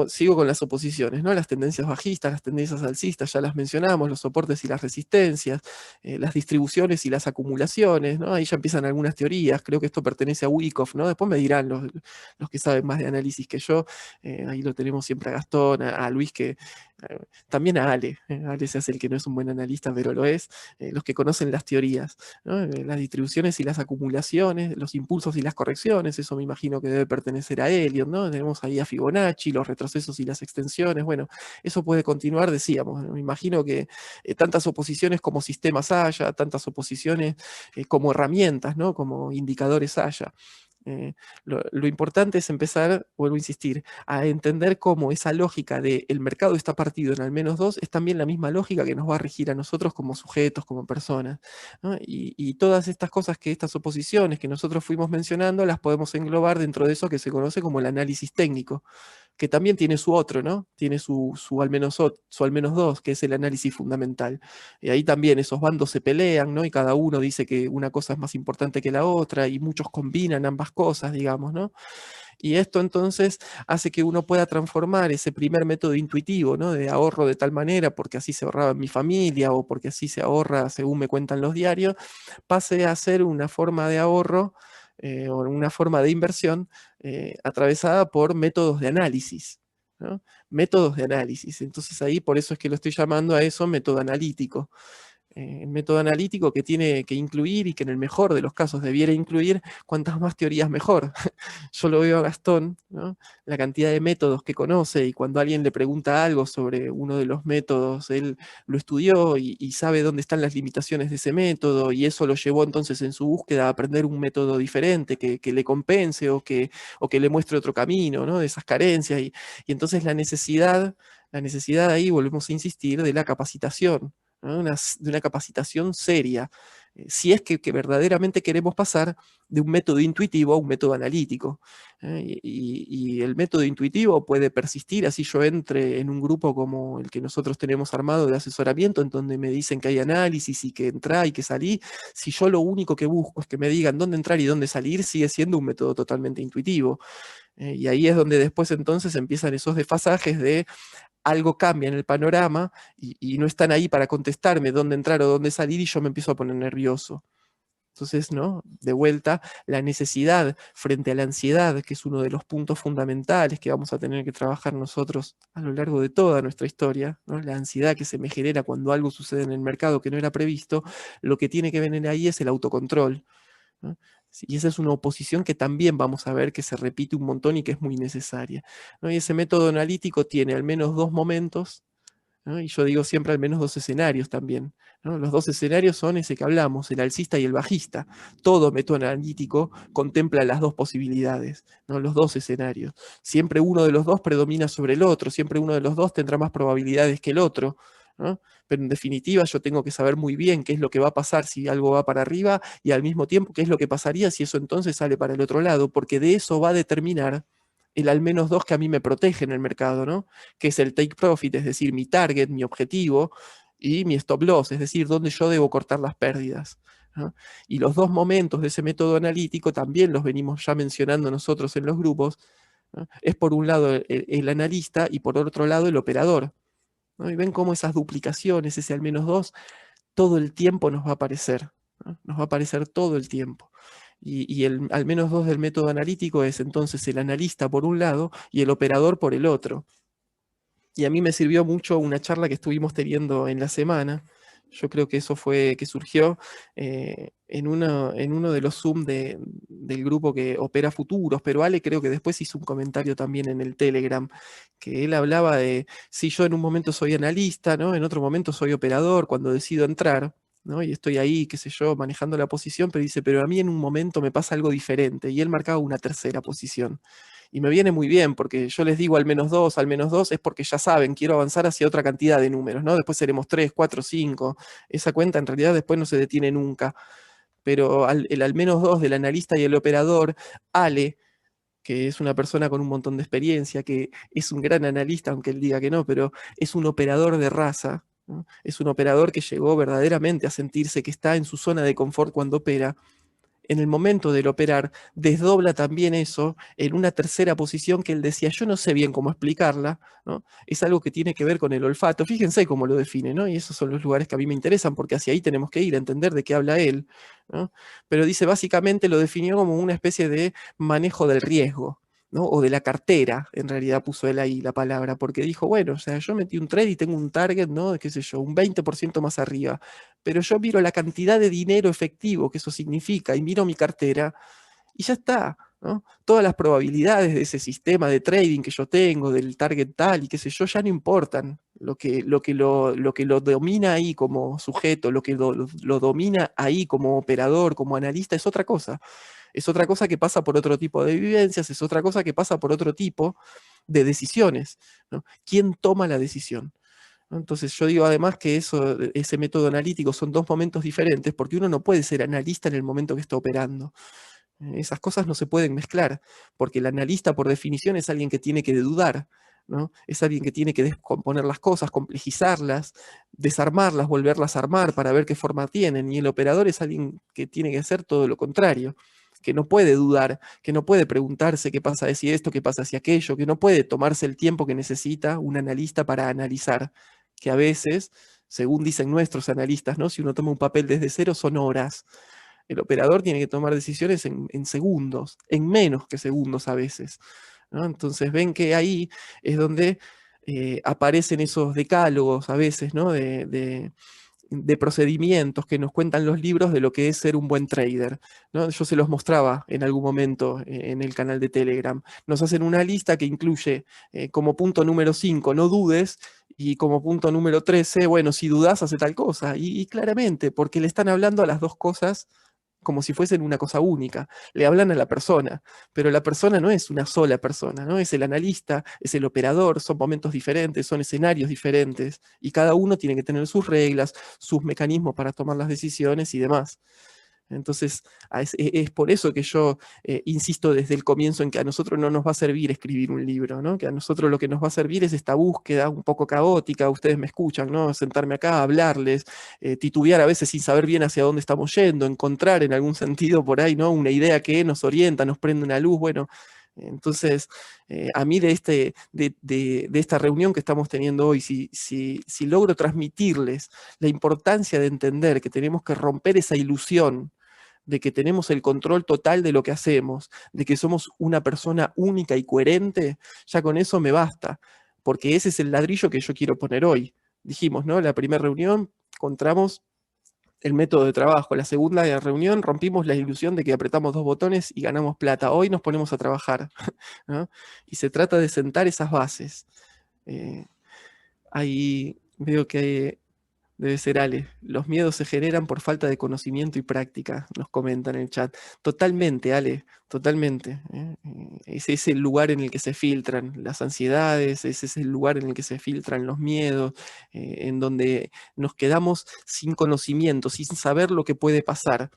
Sigo con las oposiciones, ¿no? Las tendencias bajistas, las tendencias alcistas, ya las mencionamos, los soportes y las resistencias, las distribuciones y las acumulaciones, ¿no? Ahí ya empiezan algunas teorías, creo que esto pertenece a Wyckoff, ¿no? Después me dirán los que saben más de análisis que yo, ahí lo tenemos siempre a Gastón, a Luis, también a Ale, Ale se hace el que no es un buen analista, pero lo es, los que conocen las teorías, ¿no? Las distribuciones y las acumulaciones, los impulsos y las correcciones, eso me imagino que debe pertenecer a Elliot, ¿no? Tenemos ahí a Fibonacci, los retrocesos y las extensiones, bueno, eso puede continuar, decíamos, me imagino que tantas oposiciones como sistemas haya, tantas oposiciones como herramientas, ¿no? Como indicadores haya. Lo importante es empezar, vuelvo a insistir, a entender cómo esa lógica de el mercado está partido en al menos dos es también la misma lógica que nos va a regir a nosotros como sujetos, como personas, ¿no? Y todas estas cosas estas oposiciones que nosotros fuimos mencionando, las podemos englobar dentro de eso que se conoce como el análisis técnico, que también tiene su otro, ¿no? Tiene su al menos dos, que es el análisis fundamental. Y ahí también esos bandos se pelean, ¿no? Y cada uno dice que una cosa es más importante que la otra, y muchos combinan ambas cosas, digamos, ¿no? Y esto entonces hace que uno pueda transformar ese primer método intuitivo, ¿no? De ahorro de tal manera, porque así se ahorraba en mi familia, o porque así se ahorra según me cuentan los diarios, pase a ser una forma de ahorro o una forma de inversión atravesada por métodos de análisis, ¿no? Métodos de análisis. Entonces ahí por eso es que lo estoy llamando a eso método analítico. El método analítico que tiene que incluir y que en el mejor de los casos debiera incluir cuantas más teorías mejor. Yo lo veo a Gastón, ¿no? La cantidad de métodos que conoce, y cuando alguien le pregunta algo sobre uno de los métodos, él lo estudió y sabe dónde están las limitaciones de ese método, y eso lo llevó entonces en su búsqueda a aprender un método diferente que le compense o que le muestre otro camino, ¿no? De esas carencias. Y entonces la necesidad ahí, volvemos a insistir, de la capacitación, ¿no? De una capacitación seria, si es que verdaderamente queremos pasar de un método intuitivo a un método analítico. Y el método intuitivo puede persistir, así yo entre en un grupo como el que nosotros tenemos armado de asesoramiento, en donde me dicen que hay análisis y que entra y que salí. Si yo lo único que busco es que me digan dónde entrar y dónde salir, sigue siendo un método totalmente intuitivo. Y ahí es donde después entonces empiezan esos desfasajes de algo cambia en el panorama y no están ahí para contestarme dónde entrar o dónde salir, y yo me empiezo a poner nervioso. Entonces, ¿no? De vuelta, la necesidad frente a la ansiedad, que es uno de los puntos fundamentales que vamos a tener que trabajar nosotros a lo largo de toda nuestra historia, ¿no? La ansiedad que se me genera cuando algo sucede en el mercado que no era previsto, lo que tiene que venir ahí es el autocontrol, ¿no? Y esa es una oposición que también vamos a ver que se repite un montón y que es muy necesaria, ¿no? Y ese método analítico tiene al menos dos momentos, ¿no? Y yo digo siempre al menos dos escenarios también, ¿no? Los dos escenarios son ese que hablamos, el alcista y el bajista. Todo método analítico contempla las dos posibilidades, ¿no? Los dos escenarios. Siempre uno de los dos predomina sobre el otro, siempre uno de los dos tendrá más probabilidades que el otro, ¿no? Pero en definitiva yo tengo que saber muy bien qué es lo que va a pasar si algo va para arriba, y al mismo tiempo qué es lo que pasaría si eso entonces sale para el otro lado, porque de eso va a determinar el al menos dos que a mí me protege en el mercado, ¿no? Que es el take profit, es decir, mi target, mi objetivo, y mi stop loss, es decir, dónde yo debo cortar las pérdidas, ¿no? Y los dos momentos de ese método analítico también los venimos ya mencionando nosotros en los grupos, ¿no? Es por un lado el analista y por otro lado el operador, ¿no? Y ven cómo esas duplicaciones, ese al menos dos, todo el tiempo nos va a aparecer, ¿no? Nos va a aparecer todo el tiempo. Y el al menos dos del método analítico es entonces el analista por un lado y el operador por el otro. Y a mí me sirvió mucho una charla que estuvimos teniendo en la semana. Yo creo que eso fue que surgió en uno de los Zoom del grupo que opera futuros, pero Ale creo que después hizo un comentario también en el Telegram, que él hablaba de si yo en un momento soy analista, ¿no? En otro momento soy operador cuando decido entrar, ¿no? Y estoy ahí, qué sé yo, manejando la posición, pero dice, pero a mí en un momento me pasa algo diferente, y él marcaba una tercera posición. Y me viene muy bien, porque yo les digo al menos dos, es porque ya saben, quiero avanzar hacia otra cantidad de números, ¿no? Después seremos 3, 4, 5. Esa cuenta en realidad después no se detiene nunca. Pero el al menos dos del analista y el operador, Ale, que es una persona con un montón de experiencia, que es un gran analista, aunque él diga que no, pero es un operador de raza, ¿no? Es un operador que llegó verdaderamente a sentirse que está en su zona de confort cuando opera. En el momento del operar, desdobla también eso en una tercera posición que él decía, yo no sé bien cómo explicarla, ¿no? Es algo que tiene que ver con el olfato. Fíjense cómo lo define, ¿no? Y esos son los lugares que a mí me interesan, porque hacia ahí tenemos que ir a entender de qué habla él, ¿no? Pero dice, básicamente lo definió como una especie de manejo del riesgo, ¿no? O de la cartera, en realidad puso él ahí la palabra, porque dijo, bueno, o sea, yo metí un trade y tengo un target, ¿no? De qué sé yo, un 20% más arriba, pero yo miro la cantidad de dinero efectivo que eso significa y miro mi cartera y ya está, ¿no? Todas las probabilidades de ese sistema de trading que yo tengo, del target tal y qué sé yo, ya no importan. Lo que lo domina ahí como sujeto, lo que lo domina ahí como operador, como analista, es otra cosa. Es otra cosa que pasa por otro tipo de vivencias, es otra cosa que pasa por otro tipo de decisiones, ¿no? ¿Quién toma la decisión? ¿No? Entonces yo digo además que ese método analítico son dos momentos diferentes, porque uno no puede ser analista en el momento que está operando. Esas cosas no se pueden mezclar, porque el analista por definición es alguien que tiene que dudar, ¿no? Es alguien que tiene que descomponer las cosas, complejizarlas, desarmarlas, volverlas a armar para ver qué forma tienen, y el operador es alguien que tiene que hacer todo lo contrario, que no puede dudar, que no puede preguntarse qué pasa si esto, qué pasa si aquello, que no puede tomarse el tiempo que necesita un analista para analizar, que a veces, según dicen nuestros analistas, ¿no? Si uno toma un papel desde cero, son horas. El operador tiene que tomar decisiones en segundos, en menos que segundos a veces, ¿no? Entonces ven que ahí es donde aparecen esos decálogos a veces, ¿no? De procedimientos que nos cuentan los libros de lo que es ser un buen trader, ¿no? Yo se los mostraba en algún momento en el canal de Telegram. Nos hacen una lista que incluye como punto número 5, no dudes, y como punto número 13, bueno, si dudas, hace tal cosa. Y claramente, porque le están hablando a las dos cosas como si fuesen una cosa única. Le hablan a la persona, pero la persona no es una sola persona, ¿no? Es el analista, es el operador, son momentos diferentes, son escenarios diferentes, y cada uno tiene que tener sus reglas, sus mecanismos para tomar las decisiones y demás. Entonces, es por eso que yo insisto desde el comienzo en que a nosotros no nos va a servir escribir un libro, ¿no? Que a nosotros lo que nos va a servir es esta búsqueda un poco caótica, ustedes me escuchan, ¿no? Sentarme acá, hablarles, titubear a veces sin saber bien hacia dónde estamos yendo, encontrar en algún sentido por ahí, ¿no? Una idea que nos orienta, nos prende una luz, bueno. Entonces, a mí de esta reunión que estamos teniendo hoy, si logro transmitirles la importancia de entender que tenemos que romper esa ilusión de que tenemos el control total de lo que hacemos, de que somos una persona única y coherente, ya con eso me basta, porque ese es el ladrillo que yo quiero poner hoy. Dijimos, ¿no? La primera reunión encontramos el método de trabajo, la segunda reunión rompimos la ilusión de que apretamos dos botones y ganamos plata. Hoy nos ponemos a trabajar, ¿no? Y se trata de sentar esas bases. Ahí veo que debe ser Ale. Los miedos se generan por falta de conocimiento y práctica, nos comenta en el chat. Totalmente, Ale, totalmente. Ese es el lugar en el que se filtran las ansiedades, ese es el lugar en el que se filtran los miedos, en donde nos quedamos sin conocimiento, sin saber lo que puede pasar.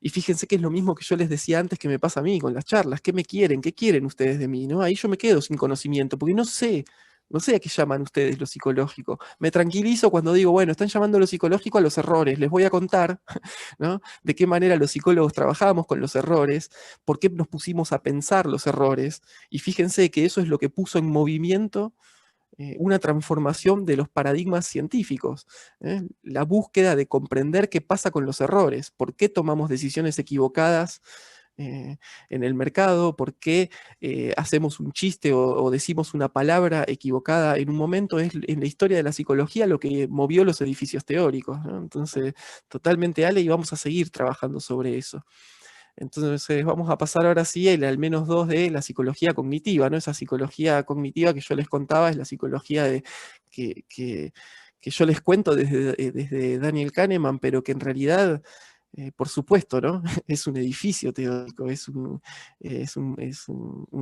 Y fíjense que es lo mismo que yo les decía antes que me pasa a mí con las charlas. ¿Qué me quieren? ¿Qué quieren ustedes de mí? ¿No? Ahí yo me quedo sin conocimiento, porque no sé a qué llaman ustedes lo psicológico. Me tranquilizo cuando digo, bueno, están llamando lo psicológico a los errores. Les voy a contar, ¿no? De qué manera los psicólogos trabajamos con los errores, por qué nos pusimos a pensar los errores. Y fíjense que eso es lo que puso en movimiento una transformación de los paradigmas científicos, la búsqueda de comprender qué pasa con los errores, por qué tomamos decisiones equivocadas en el mercado, por qué hacemos un chiste o decimos una palabra equivocada en un momento, es en la historia de la psicología lo que movió los edificios teóricos, ¿no? Entonces, totalmente Ale, y vamos a seguir trabajando sobre eso. Entonces vamos a pasar ahora sí al menos dos de la psicología cognitiva, ¿no? Esa psicología cognitiva que yo les contaba es la psicología que yo les cuento desde Daniel Kahneman, pero que en realidad, por supuesto, ¿no? Es un edificio teórico, una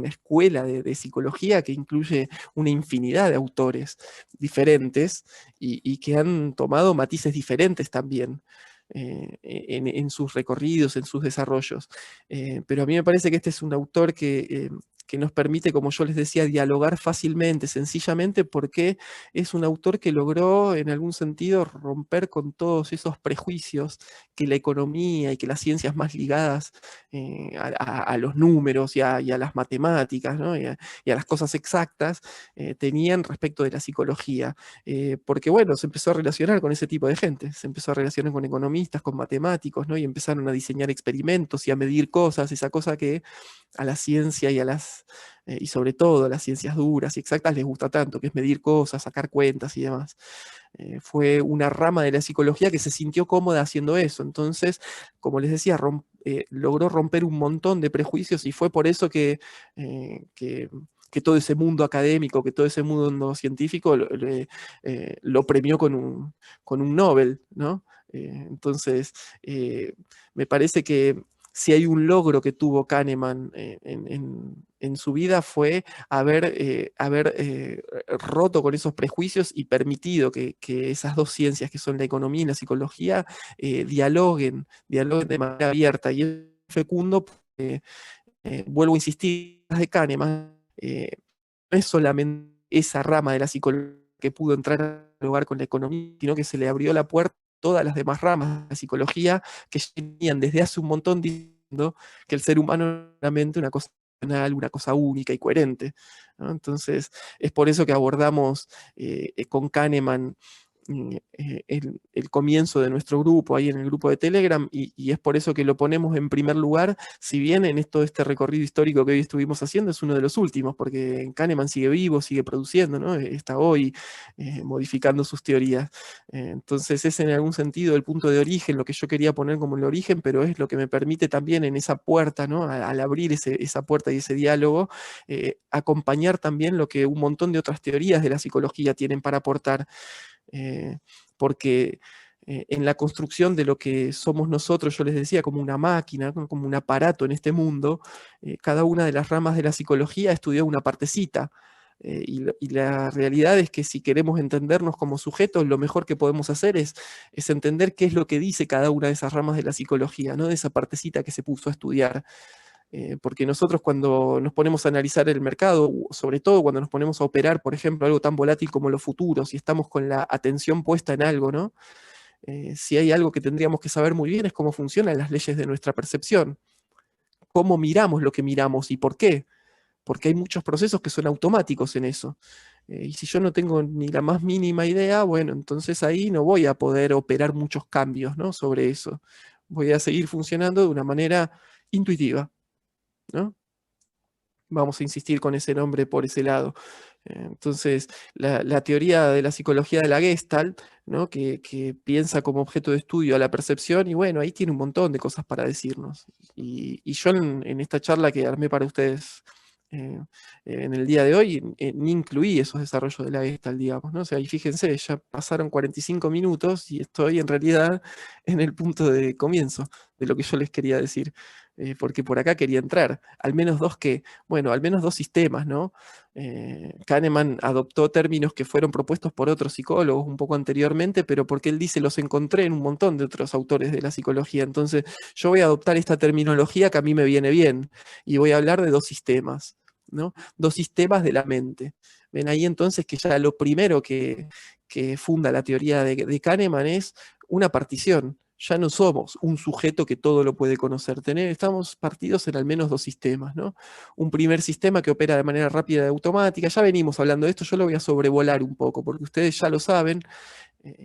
escuela de psicología que incluye una infinidad de autores diferentes y que han tomado matices diferentes también en sus recorridos, en sus desarrollos. Pero a mí me parece que este es un autor que nos permite, como yo les decía, dialogar fácilmente, sencillamente, porque es un autor que logró, en algún sentido, romper con todos esos prejuicios que la economía y que las ciencias más ligadas a los números y a las matemáticas, ¿no? Y a las cosas exactas tenían respecto de la psicología. Porque bueno, se empezó a relacionar con ese tipo de gente, se empezó a relacionar con economistas, con matemáticos, ¿no? Y empezaron a diseñar experimentos y a medir cosas, esa cosa que a la ciencia y sobre todo a las ciencias duras y exactas les gusta tanto, que es medir cosas, sacar cuentas y demás. Fue una rama de la psicología que se sintió cómoda haciendo eso. Entonces, como les decía, logró romper un montón de prejuicios y fue por eso que todo ese mundo académico, que todo ese mundo científico lo premió con un Nobel, ¿no? Entonces, me parece que si hay un logro que tuvo Kahneman en su vida fue haber roto con esos prejuicios y permitido que esas dos ciencias, que son la economía y la psicología, dialoguen de manera abierta. Y es fecundo, porque, vuelvo a insistir, de Kahneman, no es solamente esa rama de la psicología que pudo entrar a dialogar con la economía, sino que se le abrió la puerta a todas las demás ramas de la psicología que venían desde hace un montón diciendo que el ser humano es realmente una cosa racional, una cosa única y coherente, ¿no? Entonces, es por eso que abordamos con Kahneman el comienzo de nuestro grupo, ahí en el grupo de Telegram, y es por eso que lo ponemos en primer lugar, si bien en todo este recorrido histórico que hoy estuvimos haciendo es uno de los últimos, porque Kahneman sigue vivo, sigue produciendo, ¿no? Está hoy modificando sus teorías. Entonces es en algún sentido el punto de origen, lo que yo quería poner como el origen, pero es lo que me permite también en esa puerta, ¿no? Al abrir esa puerta y ese diálogo, acompañar también lo que un montón de otras teorías de la psicología tienen para aportar. Porque en la construcción de lo que somos nosotros, yo les decía, como una máquina, como un aparato en este mundo, cada una de las ramas de la psicología estudió una partecita. Y la realidad es que si queremos entendernos como sujetos, lo mejor que podemos hacer es entender qué es lo que dice cada una de esas ramas de la psicología, no de esa partecita que se puso a estudiar. Porque nosotros cuando nos ponemos a analizar el mercado, sobre todo cuando nos ponemos a operar, por ejemplo, algo tan volátil como los futuros, y estamos con la atención puesta en algo, ¿no? Si hay algo que tendríamos que saber muy bien es cómo funcionan las leyes de nuestra percepción, cómo miramos lo que miramos y por qué, porque hay muchos procesos que son automáticos en eso. Y si yo no tengo ni la más mínima idea, bueno, entonces ahí no voy a poder operar muchos cambios, ¿no? Sobre eso. Voy a seguir funcionando de una manera intuitiva, ¿no? Vamos a insistir con ese nombre por ese lado. Entonces, la teoría de la psicología de la Gestalt, ¿no? que piensa como objeto de estudio a la percepción, y bueno, ahí tiene un montón de cosas para decirnos. Y yo en esta charla que armé para ustedes en el día de hoy, ni incluí esos desarrollos de la Gestalt, digamos, ¿no? O sea, y fíjense, ya pasaron 45 minutos y estoy en realidad en el punto de comienzo de lo que yo les quería decir. Porque por acá quería entrar, al menos al menos dos sistemas, ¿no? Kahneman adoptó términos que fueron propuestos por otros psicólogos un poco anteriormente, pero porque él dice, los encontré en un montón de otros autores de la psicología. Entonces, yo voy a adoptar esta terminología que a mí me viene bien, y voy a hablar de dos sistemas, ¿no? Dos sistemas de la mente. Ven ahí entonces que ya lo primero que funda la teoría de Kahneman es una partición. Ya no somos un sujeto que todo lo puede conocer. Estamos partidos en al menos dos sistemas, ¿no? Un primer sistema que opera de manera rápida y automática. Ya venimos hablando de esto, yo lo voy a sobrevolar un poco, porque ustedes ya lo saben.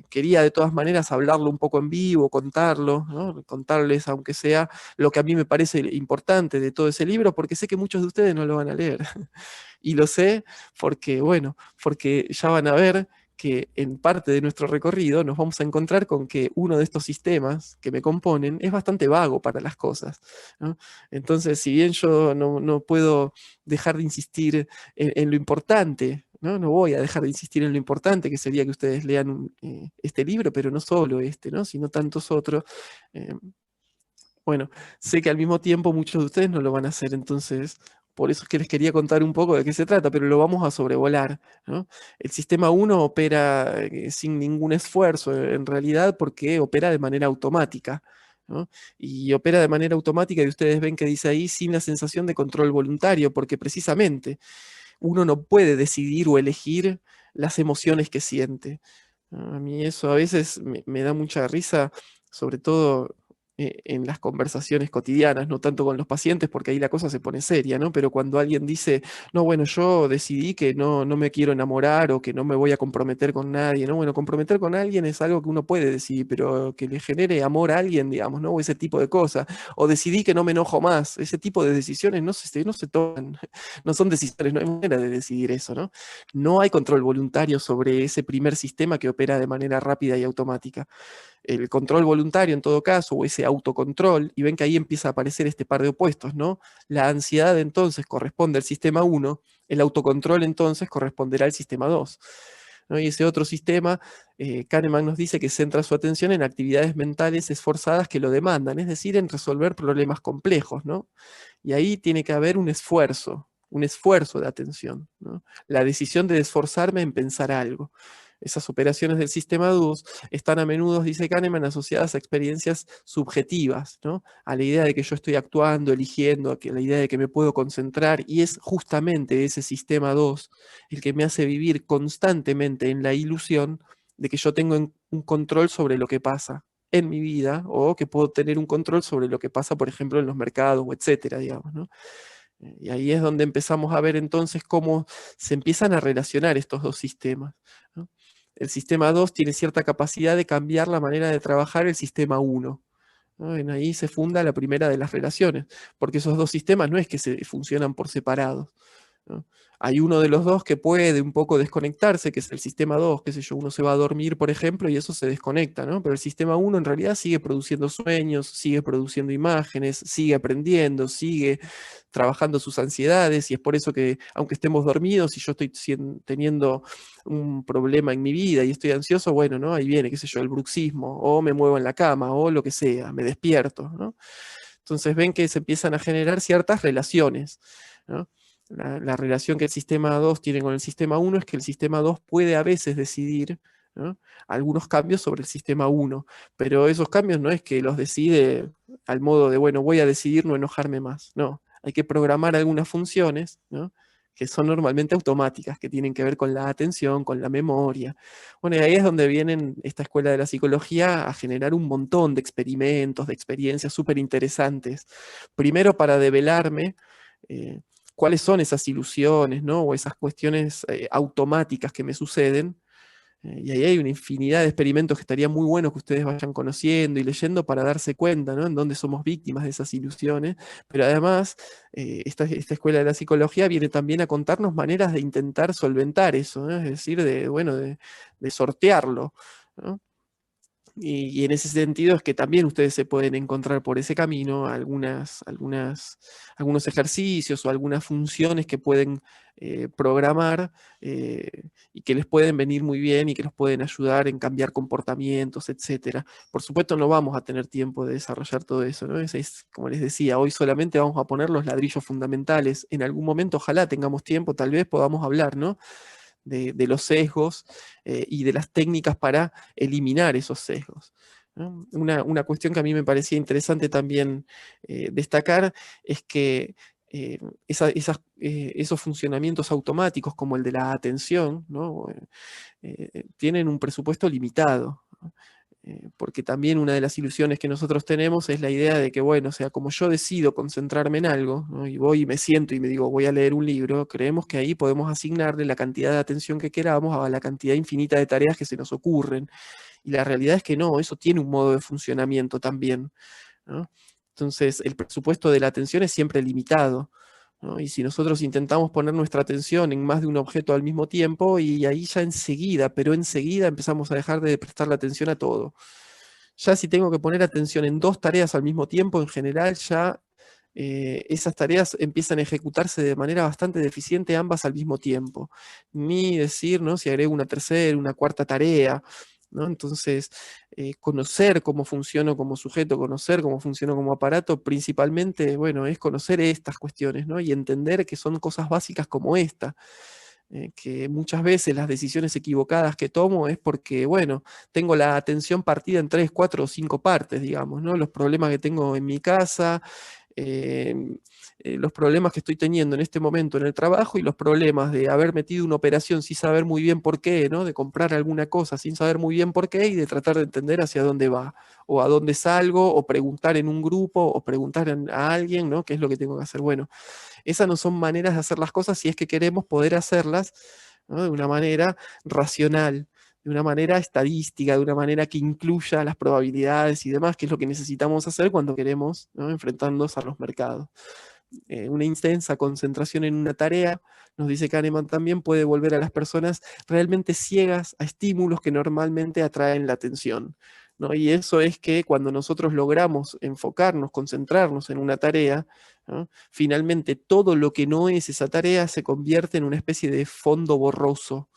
Quería de todas maneras hablarlo un poco en vivo, contarlo, ¿no? Contarles, aunque sea lo que a mí me parece importante de todo ese libro, porque sé que muchos de ustedes no lo van a leer. Y lo sé porque, bueno, porque ya van a ver que en parte de nuestro recorrido nos vamos a encontrar con que uno de estos sistemas que me componen es bastante vago para las cosas, ¿no? Entonces, si bien yo no puedo dejar de insistir en lo importante, ¿no? No voy a dejar de insistir en lo importante que sería que ustedes lean este libro, pero no solo este, ¿no? Sino tantos otros. eh, bueno, sé que al mismo tiempo muchos de ustedes no lo van a hacer, entonces por eso es que les quería contar un poco de qué se trata, pero lo vamos a sobrevolar, ¿no? El sistema 1 opera sin ningún esfuerzo, en realidad, porque opera de manera automática, ¿no? Y opera de manera automática, y ustedes ven que dice ahí, sin la sensación de control voluntario, porque precisamente uno no puede decidir o elegir las emociones que siente. A mí eso a veces me da mucha risa, sobre todo en las conversaciones cotidianas, no tanto con los pacientes, porque ahí la cosa se pone seria, ¿no? Pero cuando alguien dice, no, bueno, yo decidí que no me quiero enamorar o que no me voy a comprometer con nadie, ¿no? Bueno, comprometer con alguien es algo que uno puede decidir, pero que le genere amor a alguien, digamos, ¿no? O ese tipo de cosas. O decidí que no me enojo más. Ese tipo de decisiones no se toman, no son decisiones, no hay manera de decidir eso, ¿no? No hay control voluntario sobre ese primer sistema que opera de manera rápida y automática. El control voluntario, en todo caso, o ese autocontrol, y ven que ahí empieza a aparecer este par de opuestos, ¿no? La ansiedad entonces corresponde al sistema 1, el autocontrol entonces corresponderá al sistema 2. ¿no? Y ese otro sistema, Kahneman nos dice que centra su atención en actividades mentales esforzadas que lo demandan, es decir, en resolver problemas complejos, ¿no? Y ahí tiene que haber un esfuerzo de atención, ¿no? La decisión de esforzarme en pensar algo. Esas operaciones del sistema 2 están a menudo, dice Kahneman, asociadas a experiencias subjetivas, ¿no? A la idea de que yo estoy actuando, eligiendo, a la idea de que me puedo concentrar, y es justamente ese sistema 2 el que me hace vivir constantemente en la ilusión de que yo tengo un control sobre lo que pasa en mi vida, o que puedo tener un control sobre lo que pasa, por ejemplo, en los mercados, o etcétera, digamos, ¿no? Y ahí es donde empezamos a ver entonces cómo se empiezan a relacionar estos dos sistemas, ¿no? El sistema 2 tiene cierta capacidad de cambiar la manera de trabajar el sistema 1, ¿no? En ahí se funda la primera de las relaciones, porque esos dos sistemas no es que se funcionan por separados, ¿no? Hay uno de los dos que puede un poco desconectarse, que es el sistema 2, qué sé yo, uno se va a dormir, por ejemplo, y eso se desconecta, ¿no? Pero el sistema 1 en realidad sigue produciendo sueños, sigue produciendo imágenes, sigue aprendiendo, sigue trabajando sus ansiedades, y es por eso que, aunque estemos dormidos y yo estoy teniendo un problema en mi vida y estoy ansioso, bueno, ¿no? Ahí viene, qué sé yo, el bruxismo, o me muevo en la cama, o lo que sea, me despierto, ¿no? Entonces ven que se empiezan a generar ciertas relaciones, ¿no? La relación que el sistema 2 tiene con el sistema 1 es que el sistema 2 puede a veces decidir, ¿no?, algunos cambios sobre el sistema 1, pero esos cambios no es que los decide al modo de, bueno, voy a decidir no enojarme más, no, hay que programar algunas funciones, ¿no?, que son normalmente automáticas, que tienen que ver con la atención, con la memoria. Bueno, y ahí es donde vienen esta escuela de la psicología a generar un montón de experimentos, de experiencias súper interesantes. Primero para develarme eh, cuáles son esas ilusiones, ¿no?, o esas cuestiones automáticas que me suceden. Y ahí hay una infinidad de experimentos que estaría muy bueno que ustedes vayan conociendo y leyendo para darse cuenta, ¿no?, en dónde somos víctimas de esas ilusiones. Pero además, esta escuela de la psicología viene también a contarnos maneras de intentar solventar eso, ¿no?, es decir, bueno, de sortearlo, ¿no? Y en ese sentido es que también ustedes se pueden encontrar por ese camino algunos ejercicios o algunas funciones que pueden programar, y que les pueden venir muy bien y que los pueden ayudar en cambiar comportamientos, etcétera. Por supuesto no vamos a tener tiempo de desarrollar todo eso, ¿no? Como les decía, hoy solamente vamos a poner los ladrillos fundamentales. En algún momento, ojalá tengamos tiempo, tal vez podamos hablar, ¿no?, de los sesgos y de las técnicas para eliminar esos sesgos, ¿no? Una cuestión que a mí me parecía interesante también destacar es que esos funcionamientos automáticos como el de la atención, ¿no?, tienen un presupuesto limitado, ¿no? Porque también una de las ilusiones que nosotros tenemos es la idea de que, bueno, o sea, como yo decido concentrarme en algo, ¿no?, y voy y me siento y me digo, voy a leer un libro, creemos que ahí podemos asignarle la cantidad de atención que queramos a la cantidad infinita de tareas que se nos ocurren. Y la realidad es que no, eso tiene un modo de funcionamiento también, ¿no? Entonces, el presupuesto de la atención es siempre limitado, ¿no? Y si nosotros intentamos poner nuestra atención en más de un objeto al mismo tiempo, y ahí ya enseguida, pero enseguida empezamos a dejar de prestarle atención a todo. Ya si tengo que poner atención en 2 tareas al mismo tiempo, en general ya esas tareas empiezan a ejecutarse de manera bastante deficiente ambas al mismo tiempo. Ni decir, ¿no?, si agrego una tercera, una cuarta tarea, ¿no? Entonces, conocer cómo funciono como sujeto, conocer cómo funciono como aparato, principalmente, bueno, es conocer estas cuestiones, ¿no?, y entender que son cosas básicas como esta. Que muchas veces las decisiones equivocadas que tomo es porque, bueno, tengo la atención partida en 3, 4 o 5 partes, digamos, ¿no? Los problemas que tengo en mi casa, eh, los problemas que estoy teniendo en este momento en el trabajo, y los problemas de haber metido una operación sin saber muy bien por qué, ¿no?, de comprar alguna cosa sin saber muy bien por qué, y de tratar de entender hacia dónde va, o a dónde salgo, o preguntar en un grupo, o preguntar a alguien, ¿no?, qué es lo que tengo que hacer. Bueno, esas no son maneras de hacer las cosas si es que queremos poder hacerlas, ¿no?, de una manera racional, de una manera estadística, de una manera que incluya las probabilidades y demás, que es lo que necesitamos hacer cuando queremos, ¿no?, enfrentarnos a los mercados. Una intensa concentración en una tarea, nos dice Kahneman también, puede volver a las personas realmente ciegas a estímulos que normalmente atraen la atención, ¿no? Y eso es que cuando nosotros logramos enfocarnos, concentrarnos en una tarea, ¿no?, finalmente todo lo que no es esa tarea se convierte en una especie de fondo borroso,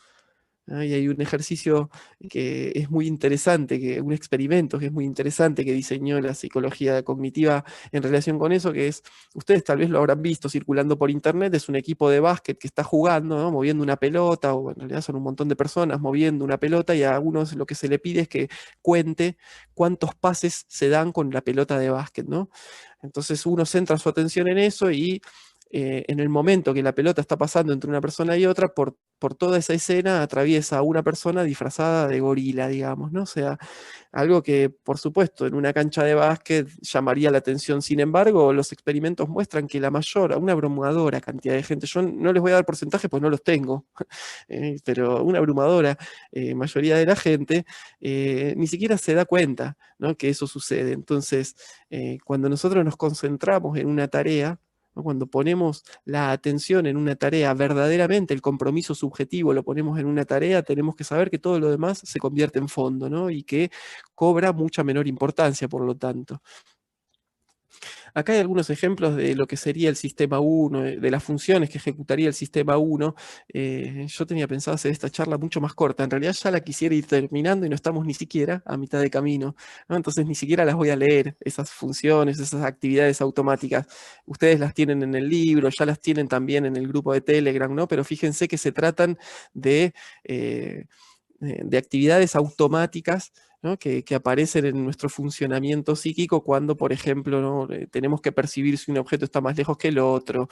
Y hay un ejercicio que es muy interesante, un experimento que es muy interesante que diseñó la psicología cognitiva en relación con eso, que es, ustedes tal vez lo habrán visto circulando por internet, es un equipo de básquet que está jugando, ¿no? Moviendo una pelota, o en realidad son un montón de personas moviendo una pelota, y a algunos lo que se le pide es que cuente cuántos pases se dan con la pelota de básquet, ¿no? Entonces uno centra su atención en eso y en el momento que la pelota está pasando entre una persona y otra, por toda esa escena atraviesa a una persona disfrazada de gorila, digamos, ¿no? O sea, algo que, por supuesto, en una cancha de básquet llamaría la atención. Sin embargo, los experimentos muestran que la mayor, una abrumadora cantidad de gente, yo no les voy a dar porcentajes, pues no los tengo, pero una abrumadora mayoría de la gente ni siquiera se da cuenta, ¿no?, que eso sucede. Entonces, cuando nosotros nos concentramos en una tarea, ¿no?, cuando ponemos la atención en una tarea, verdaderamente el compromiso subjetivo lo ponemos en una tarea, tenemos que saber que todo lo demás se convierte en fondo, ¿no?, y que cobra mucha menor importancia, por lo tanto. Acá hay algunos ejemplos de lo que sería el sistema 1, de las funciones que ejecutaría el sistema 1. Yo tenía pensado hacer esta charla mucho más corta. En realidad ya la quisiera ir terminando y no estamos ni siquiera a mitad de camino, ¿no? Entonces ni siquiera las voy a leer, esas funciones, esas actividades automáticas. Ustedes las tienen en el libro, ya las tienen también en el grupo de Telegram, ¿no? Pero fíjense que se tratan eh, de actividades automáticas, ¿no?, que aparecen en nuestro funcionamiento psíquico cuando, por ejemplo, ¿no?, tenemos que percibir si un objeto está más lejos que el otro,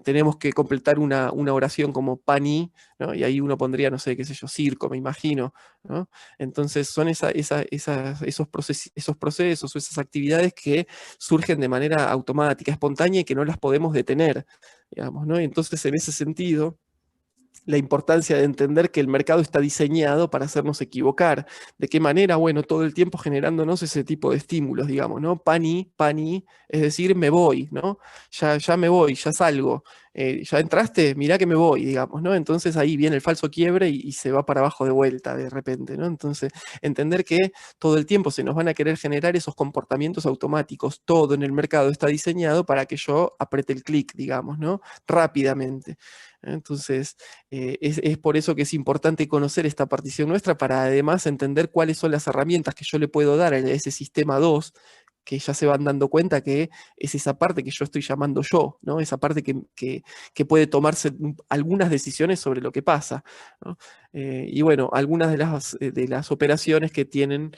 tenemos que completar una oración como pani, ¿no?, y ahí uno pondría, no sé, qué sé yo, circo, me imagino, ¿no? Entonces son esos procesos o esas actividades que surgen de manera automática, espontánea, y que no las podemos detener, digamos, ¿no? Entonces, en ese sentido, la importancia de entender que el mercado está diseñado para hacernos equivocar. ¿De qué manera? Bueno, todo el tiempo generándonos ese tipo de estímulos, digamos, ¿no? Pani, pani, es decir, me voy, ¿no? Ya me voy, ya salgo. ¿Ya entraste? Mirá que me voy, digamos, ¿no? Entonces ahí viene el falso quiebre y se va para abajo de vuelta de repente, ¿no? Entonces, entender que todo el tiempo se nos van a querer generar esos comportamientos automáticos. Todo en el mercado está diseñado para que yo apriete el clic, digamos, ¿no? Rápidamente. Entonces, es por eso que es importante conocer esta partición nuestra, para además entender cuáles son las herramientas que yo le puedo dar a ese sistema 2, que ya se van dando cuenta que es esa parte que yo estoy llamando yo, ¿no? Esa parte que puede tomarse algunas decisiones sobre lo que pasa, ¿no? Y bueno, algunas de las operaciones que tienen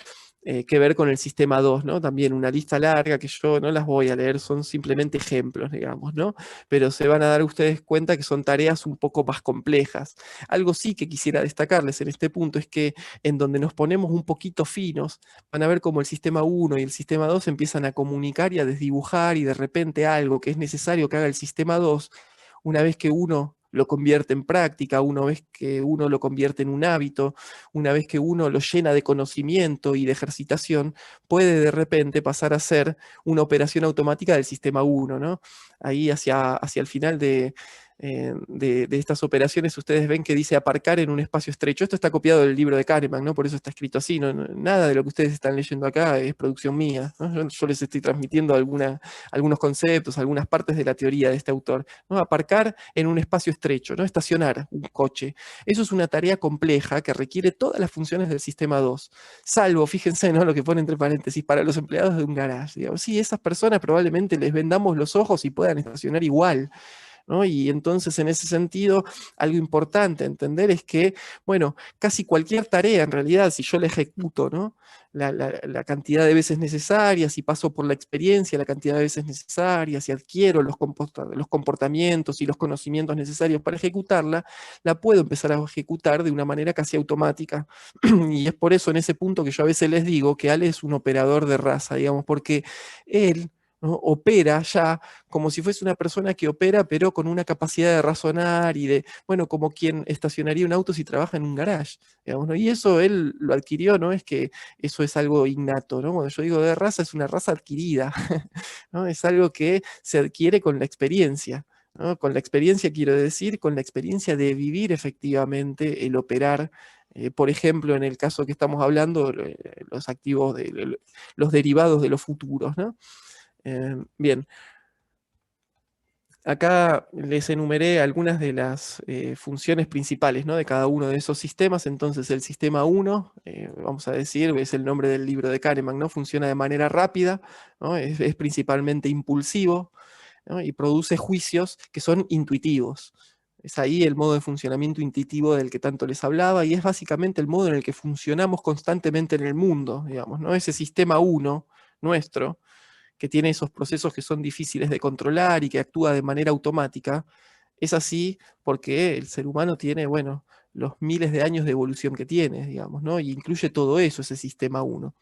que ver con el sistema 2, ¿no? También una lista larga que yo no las voy a leer, son simplemente ejemplos, digamos, ¿no? Pero se van a dar ustedes cuenta que son tareas un poco más complejas. Algo sí que quisiera destacarles en este punto es que en donde nos ponemos un poquito finos, van a ver cómo el sistema 1 y el sistema 2 empiezan a comunicar y a desdibujar, y de repente algo que es necesario que haga el sistema 2, una vez que uno lo convierte en práctica, una vez que uno lo convierte en un hábito, una vez que uno lo llena de conocimiento y de ejercitación, puede de repente pasar a ser una operación automática del sistema 1, ¿no? Ahí hacia el final de estas operaciones ustedes ven que dice aparcar en un espacio estrecho. Esto está copiado del libro de Kahneman, ¿no? Por eso está escrito así. Nada de lo que ustedes están leyendo acá es producción mía, ¿no? Yo les estoy transmitiendo algunos conceptos, algunas partes de la teoría de este autor, ¿no? Aparcar en un espacio estrecho, ¿no? Estacionar un coche. Eso es una tarea compleja que requiere todas las funciones del sistema 2, salvo, fíjense, ¿no?, lo que pone entre paréntesis, para los empleados de un garage. Digamos, sí, esas personas probablemente les vendamos los ojos y puedan estacionar igual, ¿no? Y entonces, en ese sentido, algo importante a entender es que, bueno, casi cualquier tarea, en realidad, si yo la ejecuto, ¿no?, la cantidad de veces necesarias, y paso por la experiencia la cantidad de veces necesarias, y adquiero los comportamientos y los conocimientos necesarios para ejecutarla, la puedo empezar a ejecutar de una manera casi automática. Y es por eso, en ese punto, que yo a veces les digo que Ale es un operador de raza, digamos, porque él, ¿no?, opera ya como si fuese una persona que opera, pero con una capacidad de razonar y de, bueno, como quien estacionaría un auto si trabaja en un garage, digamos, ¿no? Y eso él lo adquirió, no es que eso es algo innato, ¿no? Cuando yo digo de raza, es una raza adquirida, ¿no? Es algo que se adquiere con la experiencia, ¿no? Con la experiencia, quiero decir, con la experiencia de vivir efectivamente el operar. Por ejemplo, en el caso que estamos hablando, los activos, los derivados de los futuros, ¿no? Bien. Acá les enumeré algunas de las funciones principales, ¿no?, de cada uno de esos sistemas. Entonces el sistema 1, vamos a decir, es el nombre del libro de Kahneman, ¿no? Funciona de manera rápida, ¿no? Es principalmente impulsivo, ¿no? Y produce juicios que son intuitivos. Es ahí el modo de funcionamiento intuitivo del que tanto les hablaba, y es básicamente el modo en el que funcionamos constantemente en el mundo, digamos, ¿no? Ese sistema 1 nuestro, que tiene esos procesos que son difíciles de controlar y que actúa de manera automática, es así porque el ser humano tiene, bueno, los miles de años de evolución que tiene, digamos, ¿no? Y incluye todo eso, ese sistema 1.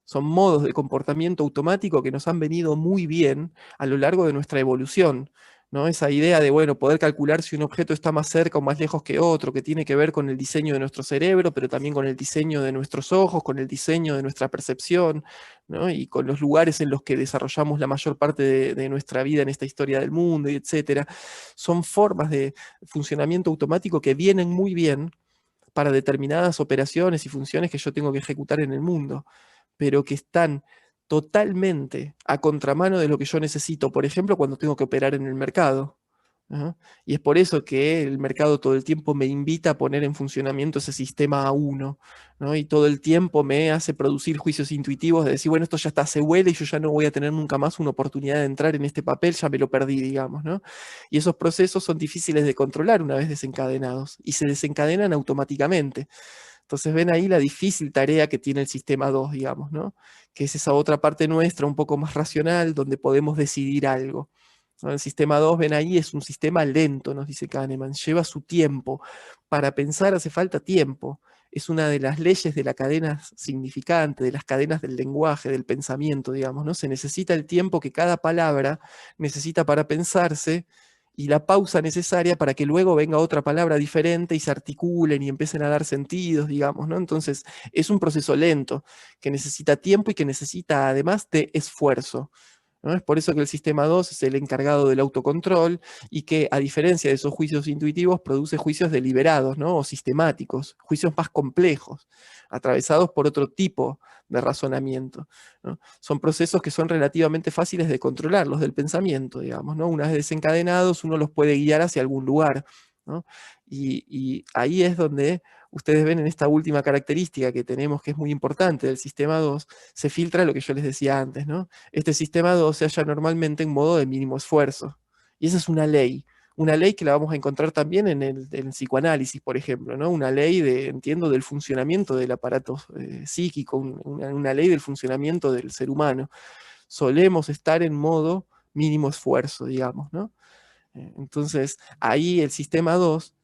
Son modos de comportamiento automático que nos han venido muy bien a lo largo de nuestra evolución, ¿no? Esa idea de, bueno, poder calcular si un objeto está más cerca o más lejos que otro, que tiene que ver con el diseño de nuestro cerebro, pero también con el diseño de nuestros ojos, con el diseño de nuestra percepción, ¿no? Y con los lugares en los que desarrollamos la mayor parte de nuestra vida en esta historia del mundo, y etcétera. Son formas de funcionamiento automático que vienen muy bien para determinadas operaciones y funciones que yo tengo que ejecutar en el mundo, pero que están totalmente a contramano de lo que yo necesito, por ejemplo, cuando tengo que operar en el mercado. ¿No? Y es por eso que el mercado todo el tiempo me invita a poner en funcionamiento ese sistema A1, ¿no? Y todo el tiempo me hace producir juicios intuitivos de decir, bueno, esto ya está, se huele y yo ya no voy a tener nunca más una oportunidad de entrar en este papel, ya me lo perdí, digamos, ¿no? Y esos procesos son difíciles de controlar una vez desencadenados, y se desencadenan automáticamente. Entonces ven ahí la difícil tarea que tiene el sistema 2, digamos, ¿no? Que es esa otra parte nuestra un poco más racional, donde podemos decidir algo. ¿No? El sistema 2, ven ahí, es un sistema lento, nos dice Kahneman, lleva su tiempo. Para pensar hace falta tiempo. Es una de las leyes de la cadena significante, de las cadenas del lenguaje, del pensamiento, digamos, ¿no? Se necesita el tiempo que cada palabra necesita para pensarse, y la pausa necesaria para que luego venga otra palabra diferente y se articulen y empiecen a dar sentidos, digamos, ¿no? Entonces, es un proceso lento, que necesita tiempo y que necesita además de esfuerzo, ¿no? Es por eso que el sistema 2 es el encargado del autocontrol, y que, a diferencia de esos juicios intuitivos, produce juicios deliberados, ¿no? O sistemáticos, juicios más complejos, atravesados por otro tipo de razonamiento, ¿no? Son procesos que son relativamente fáciles de controlar, los del pensamiento, digamos, ¿no? Una vez desencadenados, uno los puede guiar hacia algún lugar, ¿no? Y ahí es donde ustedes ven, en esta última característica que tenemos, que es muy importante del sistema 2, se filtra lo que yo les decía antes, ¿no? Este sistema 2 se halla normalmente en modo de mínimo esfuerzo. Y esa es una ley que la vamos a encontrar también en el psicoanálisis, por ejemplo, ¿no? Una ley entiendo, del funcionamiento del aparato psíquico, una ley del funcionamiento del ser humano. Solemos estar en modo mínimo esfuerzo, digamos, ¿no? Entonces, ahí el sistema 2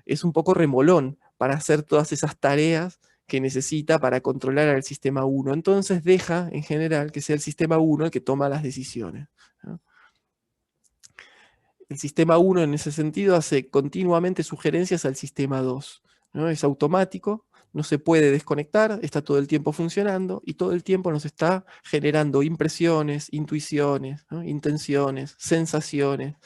es un poco remolón para hacer todas esas tareas que necesita para controlar al sistema 1. Entonces deja, en general, que sea el sistema 1 el que toma las decisiones, ¿no? El sistema 1 en ese sentido hace continuamente sugerencias al sistema 2, ¿no? Es automático, no se puede desconectar, está todo el tiempo funcionando y todo el tiempo nos está generando impresiones, intuiciones, ¿no? Intenciones, sensaciones,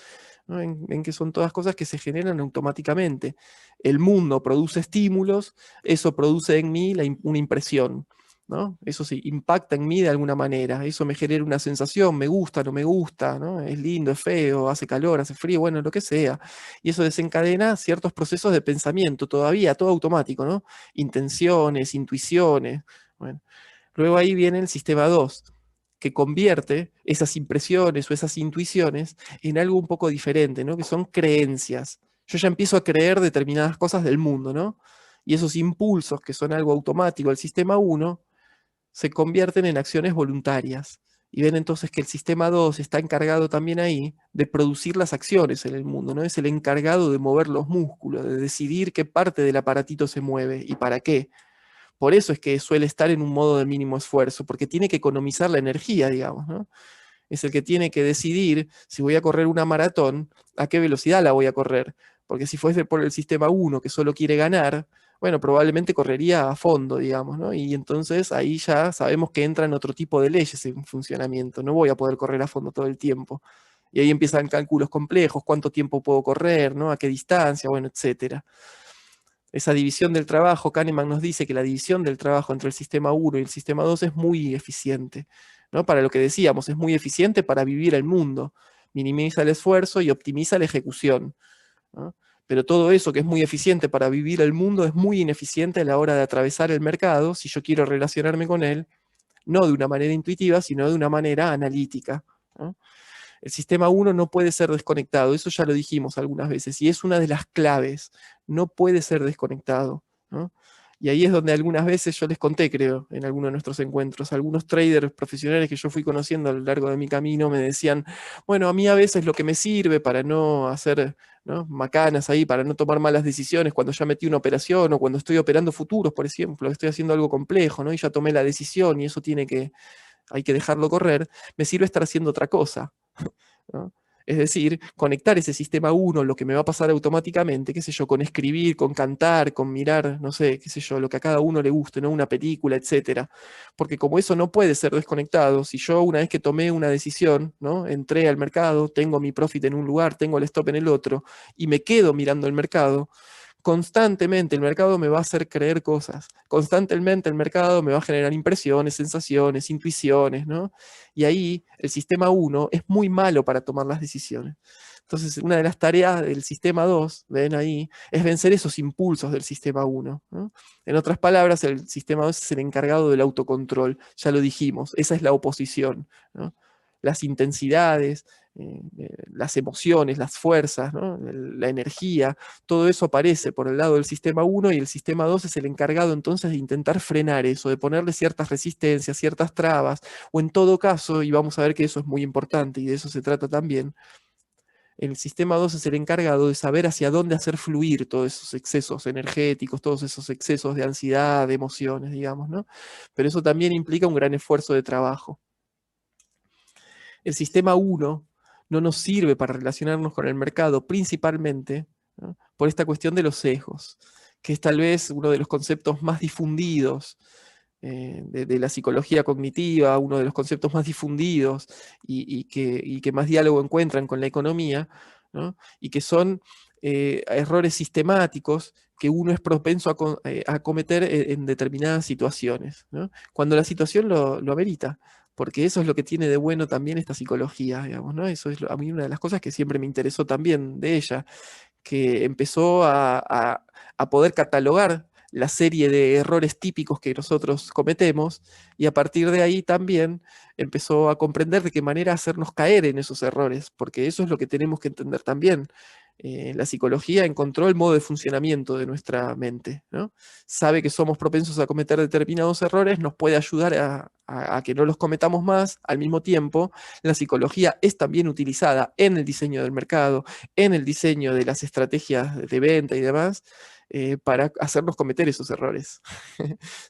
¿no? En que son todas cosas que se generan automáticamente. El mundo produce estímulos, eso produce en mí una impresión, ¿no? Eso sí, impacta en mí de alguna manera, eso me genera una sensación, me gusta, no me gusta, ¿no? Es lindo, es feo, hace calor, hace frío, bueno, lo que sea. Y eso desencadena ciertos procesos de pensamiento, todavía todo automático, ¿no? Intenciones, intuiciones. Bueno. Luego ahí viene el sistema 2, que convierte esas impresiones o esas intuiciones en algo un poco diferente, ¿no? Que son creencias. Yo ya empiezo a creer determinadas cosas del mundo, ¿no? Y esos impulsos, que son algo automático al sistema 1, se convierten en acciones voluntarias. Y ven entonces que el sistema 2 está encargado también ahí de producir las acciones en el mundo, ¿no? Es el encargado de mover los músculos, de decidir qué parte del aparatito se mueve y para qué. Por eso es que suele estar en un modo de mínimo esfuerzo, porque tiene que economizar la energía, digamos, ¿no? Es el que tiene que decidir si voy a correr una maratón, a qué velocidad la voy a correr. Porque si fuese por el sistema 1 que solo quiere ganar, bueno, probablemente correría a fondo, digamos, ¿no? Y entonces ahí ya sabemos que entran otro tipo de leyes en funcionamiento. No voy a poder correr a fondo todo el tiempo. Y ahí empiezan cálculos complejos, cuánto tiempo puedo correr, ¿no? A qué distancia, bueno, etcétera. Esa división del trabajo, Kahneman nos dice que la división del trabajo entre el sistema 1 y el sistema 2 es muy eficiente, ¿no? Para lo que decíamos, es muy eficiente para vivir el mundo, minimiza el esfuerzo y optimiza la ejecución, ¿no? Pero todo eso que es muy eficiente para vivir el mundo es muy ineficiente a la hora de atravesar el mercado si yo quiero relacionarme con él, no de una manera intuitiva, sino de una manera analítica, ¿no? El sistema 1 no puede ser desconectado, eso ya lo dijimos algunas veces, y es una de las claves, no puede ser desconectado, ¿no? Y ahí es donde algunas veces yo les conté, creo, en alguno de nuestros encuentros, algunos traders profesionales que yo fui conociendo a lo largo de mi camino me decían, bueno, a mí a veces lo que me sirve para no hacer, ¿no?, macanas ahí, para no tomar malas decisiones cuando ya metí una operación o cuando estoy operando futuros, por ejemplo, estoy haciendo algo complejo, ¿no?, y ya tomé la decisión y eso hay que dejarlo correr, me sirve estar haciendo otra cosa, ¿no? Es decir, conectar ese sistema 1, lo que me va a pasar automáticamente, qué sé yo, con escribir, con cantar, con mirar, no sé, qué sé yo, lo que a cada uno le guste, ¿no?, una película, etcétera. Porque como eso no puede ser desconectado, si yo una vez que tomé una decisión, ¿no?, entré al mercado, tengo mi profit en un lugar, tengo el stop en el otro, y me quedo mirando el mercado, constantemente el mercado me va a hacer creer cosas, constantemente el mercado me va a generar impresiones, sensaciones, intuiciones, ¿no? Y ahí el sistema 1 es muy malo para tomar las decisiones. Entonces, una de las tareas del sistema 2, ven ahí, es vencer esos impulsos del sistema 1, ¿no? En otras palabras, el sistema 2 es el encargado del autocontrol, ya lo dijimos, esa es la oposición, ¿no? Las intensidades, las emociones, las fuerzas, ¿no?, la energía, todo eso aparece por el lado del sistema 1 y el sistema 2 es el encargado entonces de intentar frenar eso, de ponerle ciertas resistencias, ciertas trabas, o en todo caso, y vamos a ver que eso es muy importante y de eso se trata también, el sistema 2 es el encargado de saber hacia dónde hacer fluir todos esos excesos energéticos, todos esos excesos de ansiedad, de emociones, digamos, ¿no? Pero eso también implica un gran esfuerzo de trabajo. El sistema 1 no nos sirve para relacionarnos con el mercado, principalmente, ¿no?, por esta cuestión de los sesgos, que es tal vez uno de los conceptos más difundidos de la psicología cognitiva, uno de los conceptos más difundidos y que más diálogo encuentran con la economía, ¿no?, y que son errores sistemáticos que uno es propenso a cometer en determinadas situaciones, ¿no?, cuando la situación lo amerita. Porque eso es lo que tiene de bueno también esta psicología, digamos, ¿no? Eso es a mí una de las cosas que siempre me interesó también de ella, que empezó a poder catalogar la serie de errores típicos que nosotros cometemos, y a partir de ahí también empezó a comprender de qué manera hacernos caer en esos errores, porque eso es lo que tenemos que entender también. La psicología encontró el modo de funcionamiento de nuestra mente, ¿no? Sabe que somos propensos a cometer determinados errores, nos puede ayudar a que no los cometamos más. Al mismo tiempo, la psicología es también utilizada en el diseño del mercado, en el diseño de las estrategias de venta y demás, para hacernos cometer esos errores.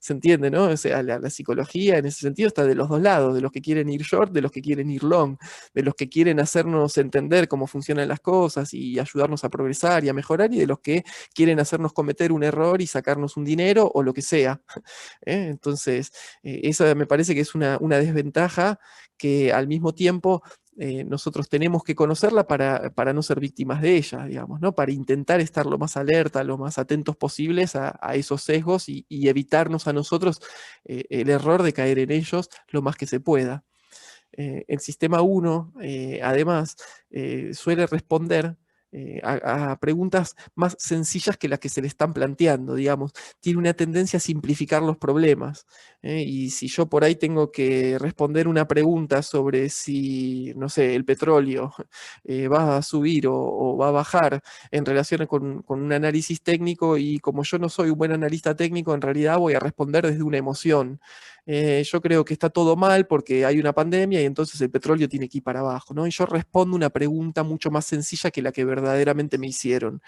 ¿Se entiende, no? O sea, la psicología en ese sentido está de los dos lados, de los que quieren ir short, de los que quieren ir long, de los que quieren hacernos entender cómo funcionan las cosas y ayudarnos a progresar y a mejorar, y de los que quieren hacernos cometer un error y sacarnos un dinero o lo que sea. Entonces, esa me parece que es una desventaja que al mismo tiempo nosotros tenemos que conocerla para no ser víctimas de ella, digamos, ¿no? Para intentar estar lo más alerta, lo más atentos posibles a esos sesgos y evitarnos a nosotros el error de caer en ellos lo más que se pueda. El sistema 1, además, suele responder a preguntas más sencillas que las que se le están planteando, digamos. Tiene una tendencia a simplificar los problemas. Y si yo por ahí tengo que responder una pregunta sobre si, no sé, el petróleo va a subir o va a bajar en relación con un análisis técnico, y como yo no soy un buen analista técnico, en realidad voy a responder desde una emoción. Yo creo que está todo mal porque hay una pandemia y entonces el petróleo tiene que ir para abajo, ¿no? Y yo respondo una pregunta mucho más sencilla que la que verdaderamente me hicieron.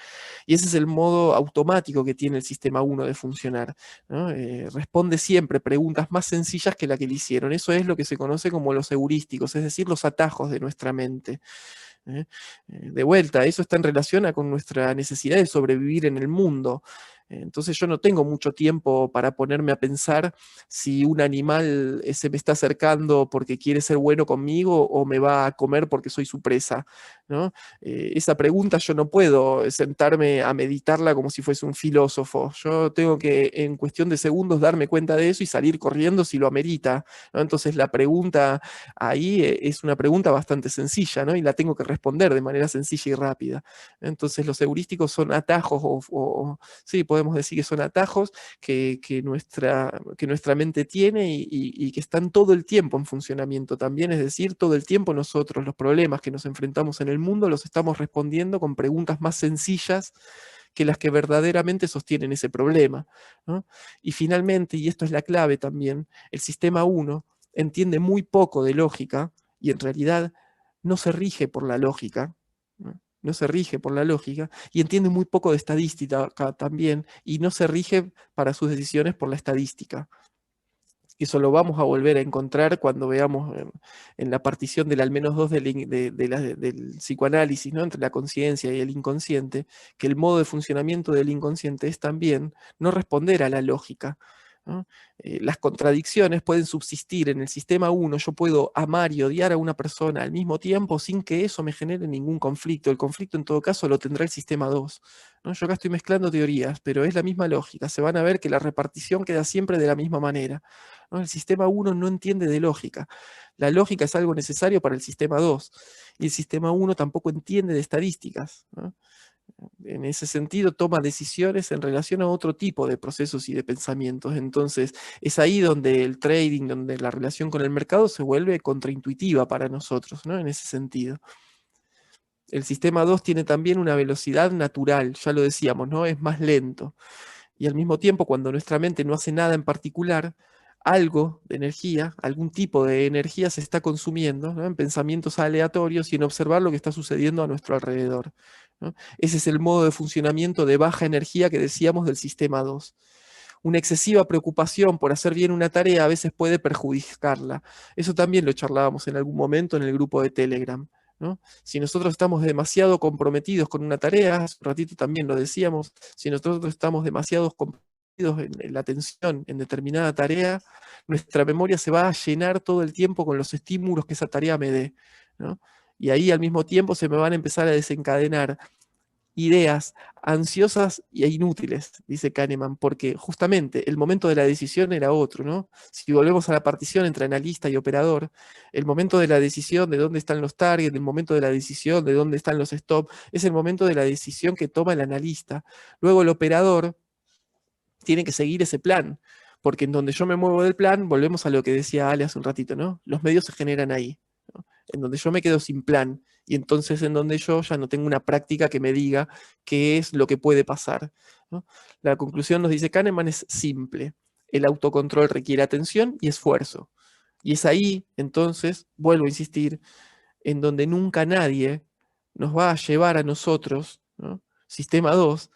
Y ese es el modo automático que tiene el sistema 1 de funcionar, ¿no? Responde siempre preguntas más sencillas que la que le hicieron. Eso es lo que se conoce como los heurísticos, es decir, los atajos de nuestra mente. De vuelta, eso está en relación con nuestra necesidad de sobrevivir en el mundo. Entonces yo no tengo mucho tiempo para ponerme a pensar si un animal se me está acercando porque quiere ser bueno conmigo o me va a comer porque soy su presa, ¿no? Esa pregunta yo no puedo sentarme a meditarla como si fuese un filósofo. Yo tengo que en cuestión de segundos darme cuenta de eso y salir corriendo si lo amerita, ¿no? Entonces la pregunta ahí es una pregunta bastante sencilla, ¿no? Y la tengo que responder de manera sencilla y rápida. Entonces los heurísticos son atajos sí, podemos decir que son atajos que nuestra mente tiene y que están todo el tiempo en funcionamiento también, es decir, todo el tiempo nosotros los problemas que nos enfrentamos en el mundo los estamos respondiendo con preguntas más sencillas que las que verdaderamente sostienen ese problema, ¿no? Y finalmente, y esto es la clave también, el sistema 1 entiende muy poco de lógica y en realidad no se rige por la lógica, ¿no? No se rige por la lógica y entiende muy poco de estadística también y no se rige para sus decisiones por la estadística. Eso lo vamos a volver a encontrar cuando veamos en la partición del al menos dos del psicoanálisis, ¿no? Entre la conciencia y el inconsciente, que el modo de funcionamiento del inconsciente es también no responder a la lógica, ¿no? Las contradicciones pueden subsistir en el sistema 1, yo puedo amar y odiar a una persona al mismo tiempo sin que eso me genere ningún conflicto. El conflicto en todo caso lo tendrá el sistema 2, ¿no? Yo acá estoy mezclando teorías, pero es la misma lógica, se van a ver que la repartición queda siempre de la misma manera, ¿no? El sistema 1 no entiende de lógica. La lógica es algo necesario para el sistema 2 y el sistema 1 tampoco entiende de estadísticas, ¿no? En ese sentido toma decisiones en relación a otro tipo de procesos y de pensamientos. Entonces es ahí donde el trading, donde la relación con el mercado se vuelve contraintuitiva para nosotros, ¿no? En ese sentido. El sistema 2 tiene también una velocidad natural, ya lo decíamos, ¿no? Es más lento. Y al mismo tiempo, cuando nuestra mente no hace nada en particular, algo de energía, algún tipo de energía se está consumiendo, ¿no? En pensamientos aleatorios y en observar lo que está sucediendo a nuestro alrededor, ¿no? Ese es el modo de funcionamiento de baja energía que decíamos del sistema 2. Una excesiva preocupación por hacer bien una tarea a veces puede perjudicarla. Eso también lo charlábamos en algún momento en el grupo de Telegram, ¿no? Si nosotros estamos demasiado comprometidos con una tarea, hace un ratito también lo decíamos, si nosotros estamos demasiado comprometidos en la atención en determinada tarea, nuestra memoria se va a llenar todo el tiempo con los estímulos que esa tarea me dé, ¿no? Y ahí al mismo tiempo se me van a empezar a desencadenar ideas ansiosas e inútiles, dice Kahneman, porque justamente el momento de la decisión era otro, ¿no? Si volvemos a la partición entre analista y operador, el momento de la decisión de dónde están los targets, el momento de la decisión de dónde están los stop, es el momento de la decisión que toma el analista. Luego el operador tiene que seguir ese plan, porque en donde yo me muevo del plan, volvemos a lo que decía Ale hace un ratito, ¿no? Los medios se generan ahí, ¿no? En donde yo me quedo sin plan y entonces en donde yo ya no tengo una práctica que me diga qué es lo que puede pasar, ¿no? La conclusión, nos dice Kahneman, es simple. El autocontrol requiere atención y esfuerzo. Y es ahí, entonces, vuelvo a insistir, en donde nunca nadie nos va a llevar a nosotros, ¿no? Sistema 2,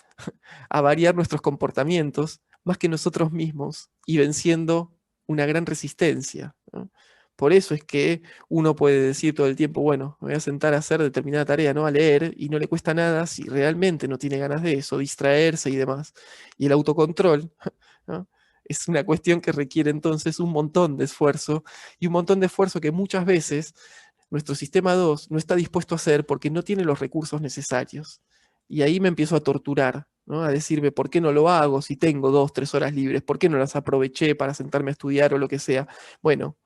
a variar nuestros comportamientos más que nosotros mismos y venciendo una gran resistencia, ¿no? Por eso es que uno puede decir todo el tiempo, bueno, me voy a sentar a hacer determinada tarea, ¿no? A leer, y no le cuesta nada si realmente no tiene ganas de eso, distraerse y demás. Y el autocontrol, ¿no? Es una cuestión que requiere entonces un montón de esfuerzo, y un montón de esfuerzo que muchas veces nuestro sistema 2 no está dispuesto a hacer porque no tiene los recursos necesarios. Y ahí me empiezo a torturar, ¿no? A decirme, ¿por qué no lo hago si tengo 2, 3 horas libres? ¿Por qué no las aproveché para sentarme a estudiar o lo que sea? Bueno,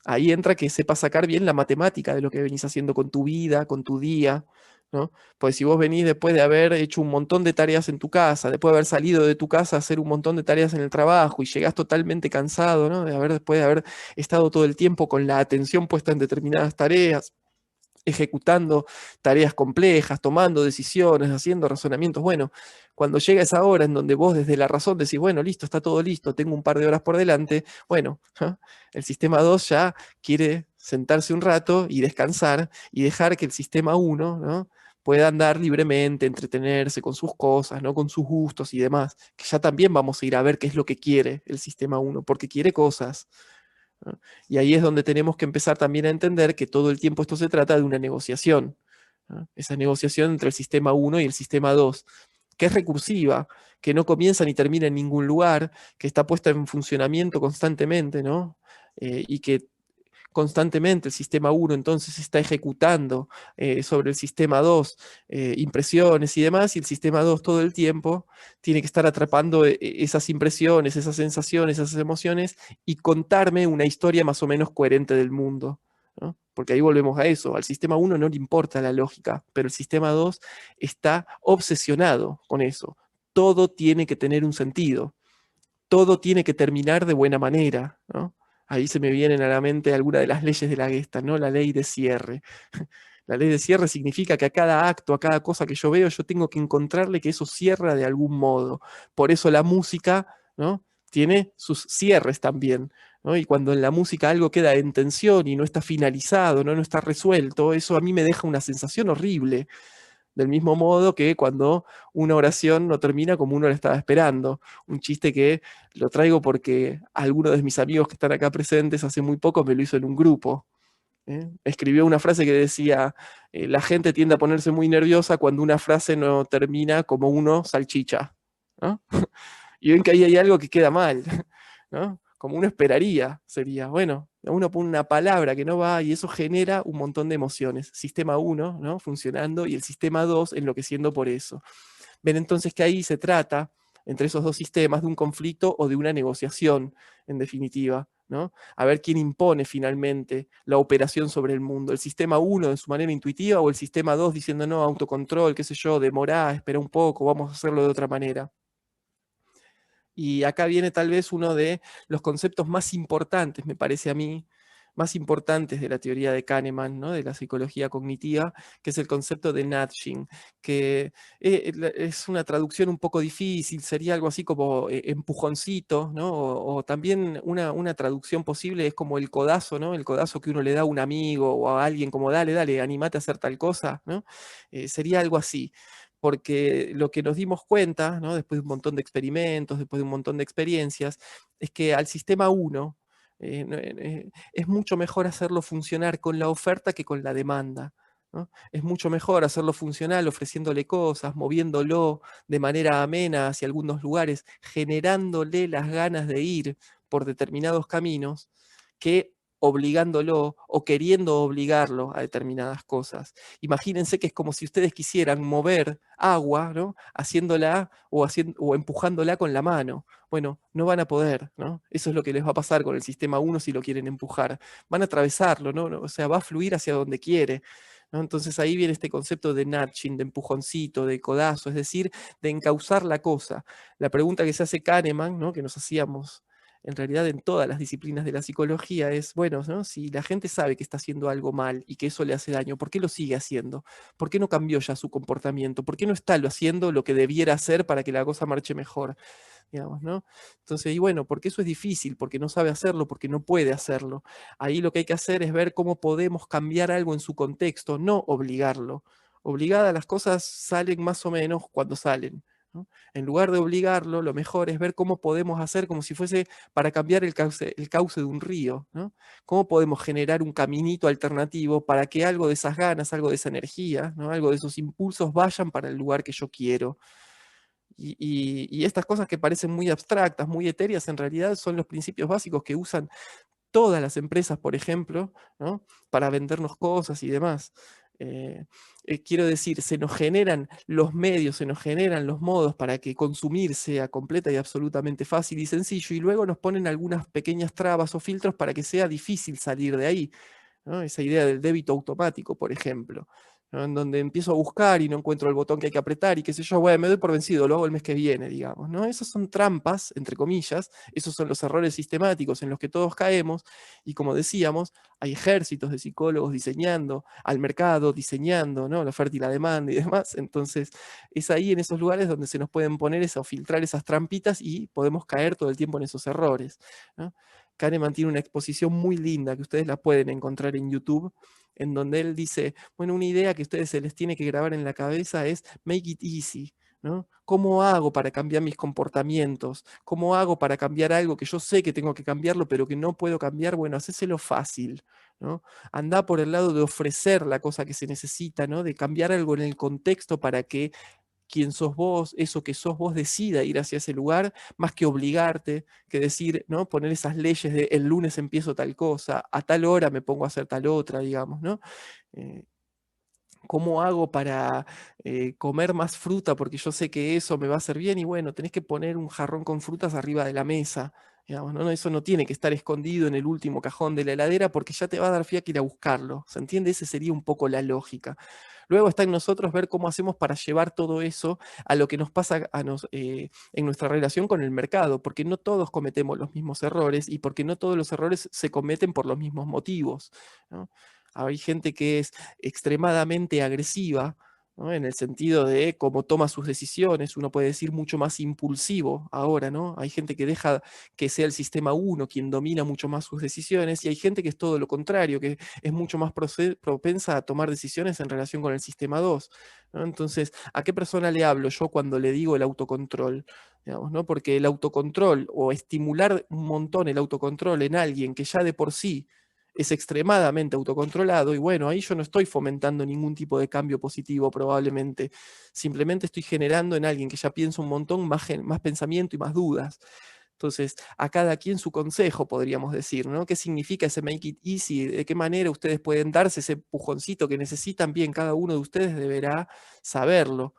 ahí entra que sepas sacar bien la matemática de lo que venís haciendo con tu vida, con tu día, ¿no? Pues si vos venís después de haber hecho un montón de tareas en tu casa, después de haber salido de tu casa a hacer un montón de tareas en el trabajo y llegás totalmente cansado, ¿no? Después de haber estado todo el tiempo con la atención puesta en determinadas tareas, ejecutando tareas complejas, tomando decisiones, haciendo razonamientos. Bueno, cuando llega esa hora en donde vos desde la razón decís, bueno, listo, está todo listo, tengo un par de horas por delante, bueno, el sistema 2 ya quiere sentarse un rato y descansar y dejar que el sistema 1, ¿no?, pueda andar libremente, entretenerse con sus cosas, ¿no?, con sus gustos y demás, que ya también vamos a ir a ver qué es lo que quiere el sistema 1, porque quiere cosas, ¿no? Y ahí es donde tenemos que empezar también a entender que todo el tiempo esto se trata de una negociación, ¿no? Esa negociación entre el sistema 1 y el sistema 2, que es recursiva, que no comienza ni termina en ningún lugar, que está puesta en funcionamiento constantemente, ¿no? Y que constantemente el sistema 1 entonces está ejecutando sobre el sistema 2 impresiones y demás, y el sistema 2 todo el tiempo tiene que estar atrapando esas impresiones, esas sensaciones, esas emociones y contarme una historia más o menos coherente del mundo, ¿no? Porque ahí volvemos a eso, al sistema 1 no le importa la lógica, pero el sistema 2 está obsesionado con eso. Todo tiene que tener un sentido, todo tiene que terminar de buena manera, ¿no? Ahí se me vienen a la mente algunas de las leyes de la Gestalt, ¿no? La ley de cierre. La ley de cierre significa que a cada acto, a cada cosa que yo veo, yo tengo que encontrarle que eso cierra de algún modo. Por eso la música, ¿no? Tiene sus cierres también, ¿no? Y cuando en la música algo queda en tensión y no está finalizado, ¿no? No está resuelto, eso a mí me deja una sensación horrible. Del mismo modo que cuando una oración no termina como uno la estaba esperando. Un chiste que lo traigo porque alguno de mis amigos que están acá presentes hace muy poco me lo hizo en un grupo. Escribió una frase que decía, la gente tiende a ponerse muy nerviosa cuando una frase no termina como uno salchicha, ¿no? Y ven que ahí hay algo que queda mal, ¿no? Como uno esperaría, sería, bueno, uno pone una palabra que no va y eso genera un montón de emociones. Sistema 1, ¿no? Funcionando y el sistema 2 enloqueciendo por eso. Ven entonces que ahí se trata, entre esos dos sistemas, de un conflicto o de una negociación, en definitiva, ¿no? A ver quién impone finalmente la operación sobre el mundo. El sistema 1 en su manera intuitiva o el sistema 2 diciendo no, autocontrol, qué sé yo, demorá, espera un poco, vamos a hacerlo de otra manera. Y acá viene tal vez uno de los conceptos más importantes, me parece a mí, más importantes de la teoría de Kahneman, ¿no? De la psicología cognitiva, que es el concepto de nudging, que es una traducción un poco difícil, sería algo así como empujoncito, ¿no? O también una traducción posible es como el codazo, ¿no? El codazo que uno le da a un amigo o a alguien, como dale, dale, animate a hacer tal cosa, ¿no? Sería algo así porque lo que nos dimos cuenta, ¿no? Después de un montón de experimentos, después de un montón de experiencias, es que al sistema 1 es mucho mejor hacerlo funcionar con la oferta que con la demanda, ¿no? Es mucho mejor hacerlo funcional ofreciéndole cosas, moviéndolo de manera amena hacia algunos lugares, generándole las ganas de ir por determinados caminos, que obligándolo o queriendo obligarlo a determinadas cosas. Imagínense que es como si ustedes quisieran mover agua, ¿no? Haciéndola o empujándola con la mano. Bueno, no van a poder, ¿no? Eso es lo que les va a pasar con el sistema 1 si lo quieren empujar. Van a atravesarlo, ¿no? O sea, va a fluir hacia donde quiere, ¿no? Entonces ahí viene este concepto de nudging, de empujoncito, de codazo, es decir, de encauzar la cosa. La pregunta que se hace Kahneman, ¿no? Que nos hacíamos en realidad en todas las disciplinas de la psicología es, bueno, ¿no? Si la gente sabe que está haciendo algo mal y que eso le hace daño, ¿por qué lo sigue haciendo? ¿Por qué no cambió ya su comportamiento? ¿Por qué no está haciendo lo que debiera hacer para que la cosa marche mejor? Digamos, ¿no? Entonces, y bueno, porque eso es difícil, porque no sabe hacerlo, porque no puede hacerlo. Ahí lo que hay que hacer es ver cómo podemos cambiar algo en su contexto, no obligarlo. Obligada las cosas salen más o menos cuando salen, ¿no? En lugar de obligarlo, lo mejor es ver cómo podemos hacer como si fuese para cambiar el cauce de un río, ¿no? ¿Cómo podemos generar un caminito alternativo para que algo de esas ganas, algo de esa energía, ¿no? Algo de esos impulsos vayan para el lugar que yo quiero? Y estas cosas que parecen muy abstractas, muy etéreas, en realidad son los principios básicos que usan todas las empresas, por ejemplo, ¿no? Para vendernos cosas y demás. Quiero decir, se nos generan los medios, se nos generan los modos para que consumir sea completa y absolutamente fácil y sencillo, y luego nos ponen algunas pequeñas trabas o filtros para que sea difícil salir de ahí, ¿no? Esa idea del débito automático, por ejemplo, ¿no? En donde empiezo a buscar y no encuentro el botón que hay que apretar y qué sé yo, bueno, me doy por vencido, lo hago el mes que viene, digamos, ¿no? Esas son trampas, entre comillas, esos son los errores sistemáticos en los que todos caemos, y como decíamos, hay ejércitos de psicólogos diseñando al mercado, diseñando, ¿no? La oferta y la demanda y demás, entonces es ahí en esos lugares donde se nos pueden poner o filtrar esas trampitas y podemos caer todo el tiempo en esos errores, ¿no? Kahneman tiene una exposición muy linda que ustedes la pueden encontrar en YouTube, en donde él dice, bueno, una idea que a ustedes se les tiene que grabar en la cabeza es make it easy, ¿no? ¿Cómo hago para cambiar mis comportamientos? ¿Cómo hago para cambiar algo que yo sé que tengo que cambiarlo, pero que no puedo cambiar? Bueno, hacéselo fácil, ¿no? Andá por el lado de ofrecer la cosa que se necesita, ¿no? De cambiar algo en el contexto para que quién sos vos, eso que sos vos decida ir hacia ese lugar, más que obligarte, que decir, ¿no? Poner esas leyes de el lunes empiezo tal cosa, a tal hora me pongo a hacer tal otra, digamos, ¿no? Eh, ¿Cómo hago para comer más fruta? Porque yo sé que eso me va a hacer bien y bueno, tenés que poner un jarrón con frutas arriba de la mesa. Digamos, ¿no? Eso no tiene que estar escondido en el último cajón de la heladera porque ya te va a dar fiaca ir a buscarlo. ¿Se entiende? Esa sería un poco la lógica. Luego está en nosotros ver cómo hacemos para llevar todo eso a lo que nos pasa en nuestra relación con el mercado, porque no todos cometemos los mismos errores y porque no todos los errores se cometen por los mismos motivos, ¿no? Hay gente que es extremadamente agresiva, ¿no? En el sentido de cómo toma sus decisiones, uno puede decir mucho más impulsivo ahora, ¿no? Hay gente que deja que sea el sistema uno quien domina mucho más sus decisiones y hay gente que es todo lo contrario, que es mucho más propensa a tomar decisiones en relación con el sistema 2, ¿no? Entonces, ¿a qué persona le hablo yo cuando le digo el autocontrol? Digamos, ¿no? Porque el autocontrol o estimular un montón el autocontrol en alguien que ya de por sí es extremadamente autocontrolado y bueno, ahí yo no estoy fomentando ningún tipo de cambio positivo probablemente, simplemente estoy generando en alguien que ya piensa un montón más pensamiento y más dudas. Entonces, a cada quien su consejo, podríamos decir, ¿no? ¿Qué significa ese make it easy? ¿De qué manera ustedes pueden darse ese empujoncito que necesitan? Bien, cada uno de ustedes deberá saberlo,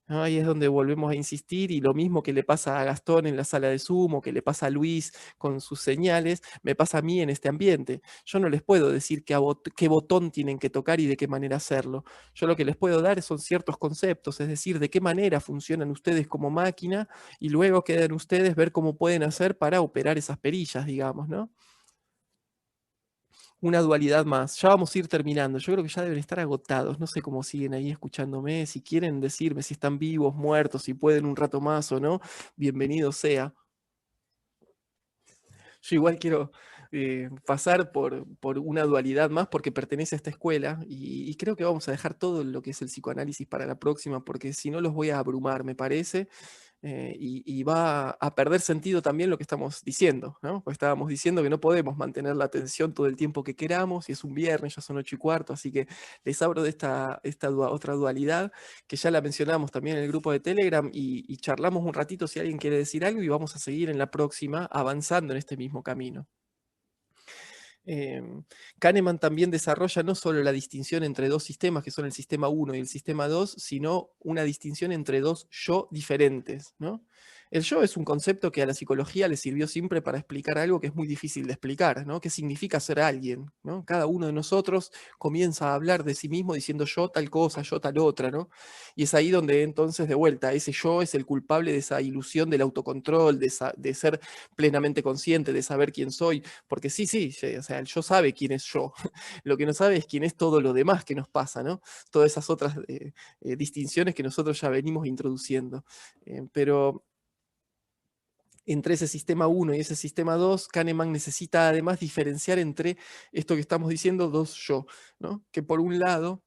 ¿no? Ahí es donde volvemos a insistir y lo mismo que le pasa a Gastón en la sala de Zoom o que le pasa a Luis con sus señales, me pasa a mí en este ambiente. Yo no les puedo decir qué botón tienen que tocar y de qué manera hacerlo. Yo lo que les puedo dar son ciertos conceptos, es decir, de qué manera funcionan ustedes como máquina y luego quedan ustedes ver cómo pueden hacer para operar esas perillas, digamos, ¿no? Una dualidad más. Ya vamos a ir terminando. Yo creo que ya deben estar agotados. No sé cómo siguen ahí escuchándome. Si quieren decirme si están vivos, muertos, si pueden un rato más o no, bienvenido sea. Yo igual quiero pasar por una dualidad más porque pertenece a esta escuela y creo que vamos a dejar todo lo que es el psicoanálisis para la próxima porque si no los voy a abrumar, me parece. Y va a perder sentido también lo que estamos diciendo, ¿no? Porque estábamos diciendo que no podemos mantener la atención todo el tiempo que queramos, y es un viernes, ya son 8:15, así que les abro de otra dualidad, que ya la mencionamos también en el grupo de Telegram, y charlamos un ratito si alguien quiere decir algo, y vamos a seguir en la próxima avanzando en este mismo camino. Kahneman también desarrolla no solo la distinción entre dos sistemas, que son el sistema 1 y el sistema 2, sino una distinción entre dos yo diferentes, ¿no? El yo es un concepto que a la psicología le sirvió siempre para explicar algo que es muy difícil de explicar, ¿no? ¿Qué significa ser alguien? ¿No? Cada uno de nosotros comienza a hablar de sí mismo diciendo yo tal cosa, yo tal otra, ¿no? Y es ahí donde entonces de vuelta ese yo es el culpable de esa ilusión del autocontrol, de ser plenamente consciente, de saber quién soy, porque sí, sí, o sea, el yo sabe quién es yo, lo que no sabe es quién es todo lo demás que nos pasa, ¿no? Todas esas otras distinciones que nosotros ya venimos introduciendo. Pero entre ese sistema 1 y ese sistema 2, Kahneman necesita además diferenciar entre esto que estamos diciendo, dos yo, ¿no? Que por un lado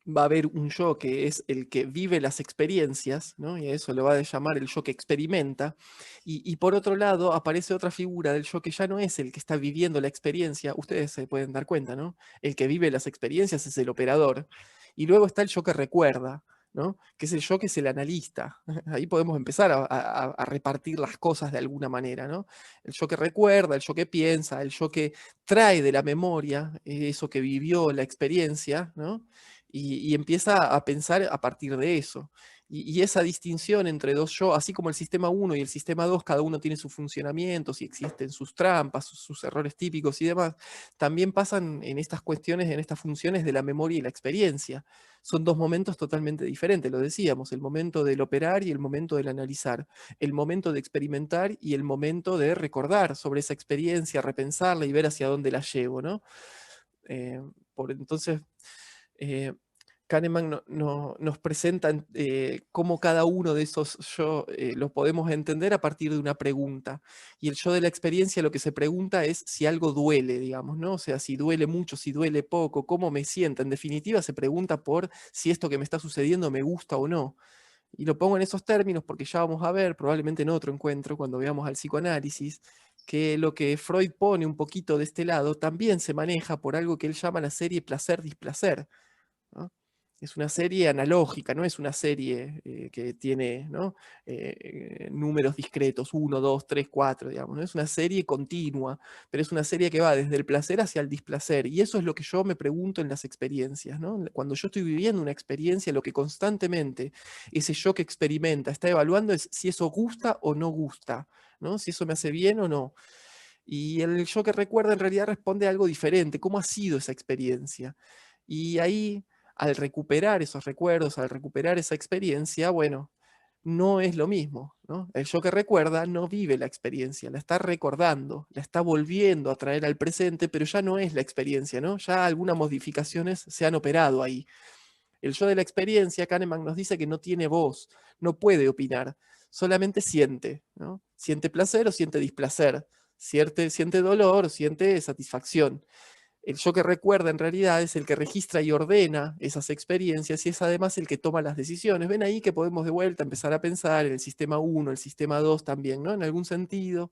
va a haber un yo que es el que vive las experiencias, ¿no? Y a eso le va a llamar el yo que experimenta, y por otro lado aparece otra figura del yo que ya no es el que está viviendo la experiencia, ustedes se pueden dar cuenta, ¿no? El que vive las experiencias es el operador, y luego está el yo que recuerda, ¿no? Que es el yo que es el analista. Ahí podemos empezar a repartir las cosas de alguna manera, ¿no? El yo que recuerda, el yo que piensa, el yo que trae de la memoria eso que vivió la experiencia, ¿no? Y empieza a pensar a partir de eso. Y esa distinción entre dos yo, así como el sistema 1 y el sistema 2, cada uno tiene sus funcionamientos y existen sus trampas, sus errores típicos y demás, también pasan en estas cuestiones, en estas funciones de la memoria y la experiencia. Son dos momentos totalmente diferentes, lo decíamos, el momento del operar y el momento del analizar, el momento de experimentar y el momento de recordar sobre esa experiencia, repensarla y ver hacia dónde la llevo, ¿no? Entonces, eh, Kahneman nos presenta cómo cada uno de esos yo lo podemos entender a partir de una pregunta. Y el yo de la experiencia lo que se pregunta es si algo duele, digamos, ¿no? O sea, si duele mucho, si duele poco, cómo me siento. En definitiva, se pregunta por si esto que me está sucediendo me gusta o no. Y lo pongo en esos términos porque ya vamos a ver, probablemente en otro encuentro, cuando veamos al psicoanálisis, que lo que Freud pone un poquito de este lado también se maneja por algo que él llama la serie placer-displacer, ¿no? Es una serie analógica, no es una serie que tiene, ¿no? Números discretos, 1, 2, 3, 4, digamos, ¿no? Es una serie continua, pero es una serie que va desde el placer hacia el displacer, y eso es lo que yo me pregunto en las experiencias, ¿no? Cuando yo estoy viviendo una experiencia, lo que constantemente ese yo que experimenta está evaluando es si eso gusta o no gusta, ¿no? Si eso me hace bien o no. Y el yo que recuerda en realidad responde a algo diferente, ¿cómo ha sido esa experiencia? Y ahí, al recuperar esos recuerdos, al recuperar esa experiencia, bueno, no es lo mismo, ¿no? El yo que recuerda no vive la experiencia, la está recordando, la está volviendo a traer al presente, pero ya no es la experiencia, ¿no? Ya algunas modificaciones se han operado ahí. El yo de la experiencia, Kahneman nos dice que no tiene voz, no puede opinar, solamente siente, ¿no? Siente placer o siente displacer, siente dolor o siente satisfacción. El yo que recuerda en realidad es el que registra y ordena esas experiencias y es además el que toma las decisiones. Ven ahí que podemos de vuelta empezar a pensar en el sistema 1, el sistema 2 también, ¿no? En algún sentido,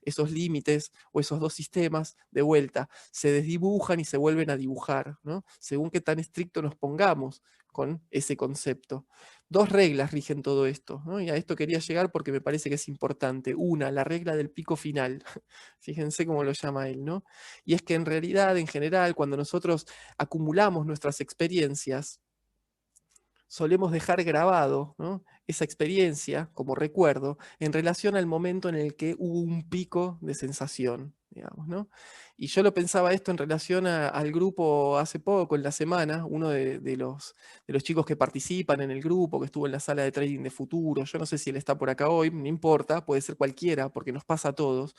esos límites o esos dos sistemas de vuelta se desdibujan y se vuelven a dibujar, ¿no? Según qué tan estricto nos pongamos con ese concepto. Dos reglas rigen todo esto, ¿no? Y a esto quería llegar porque me parece que es importante. Una, la regla del pico final. Fíjense cómo lo llama él, ¿no? Y es que en realidad, en general, cuando nosotros acumulamos nuestras experiencias, solemos dejar grabado, ¿no? Esa experiencia como recuerdo en relación al momento en el que hubo un pico de sensación, digamos, ¿no? Y yo lo pensaba esto en relación al grupo hace poco, en la semana, uno de los chicos que participan en el grupo, que estuvo en la sala de trading de futuro, yo no sé si él está por acá hoy, no importa, puede ser cualquiera, porque nos pasa a todos,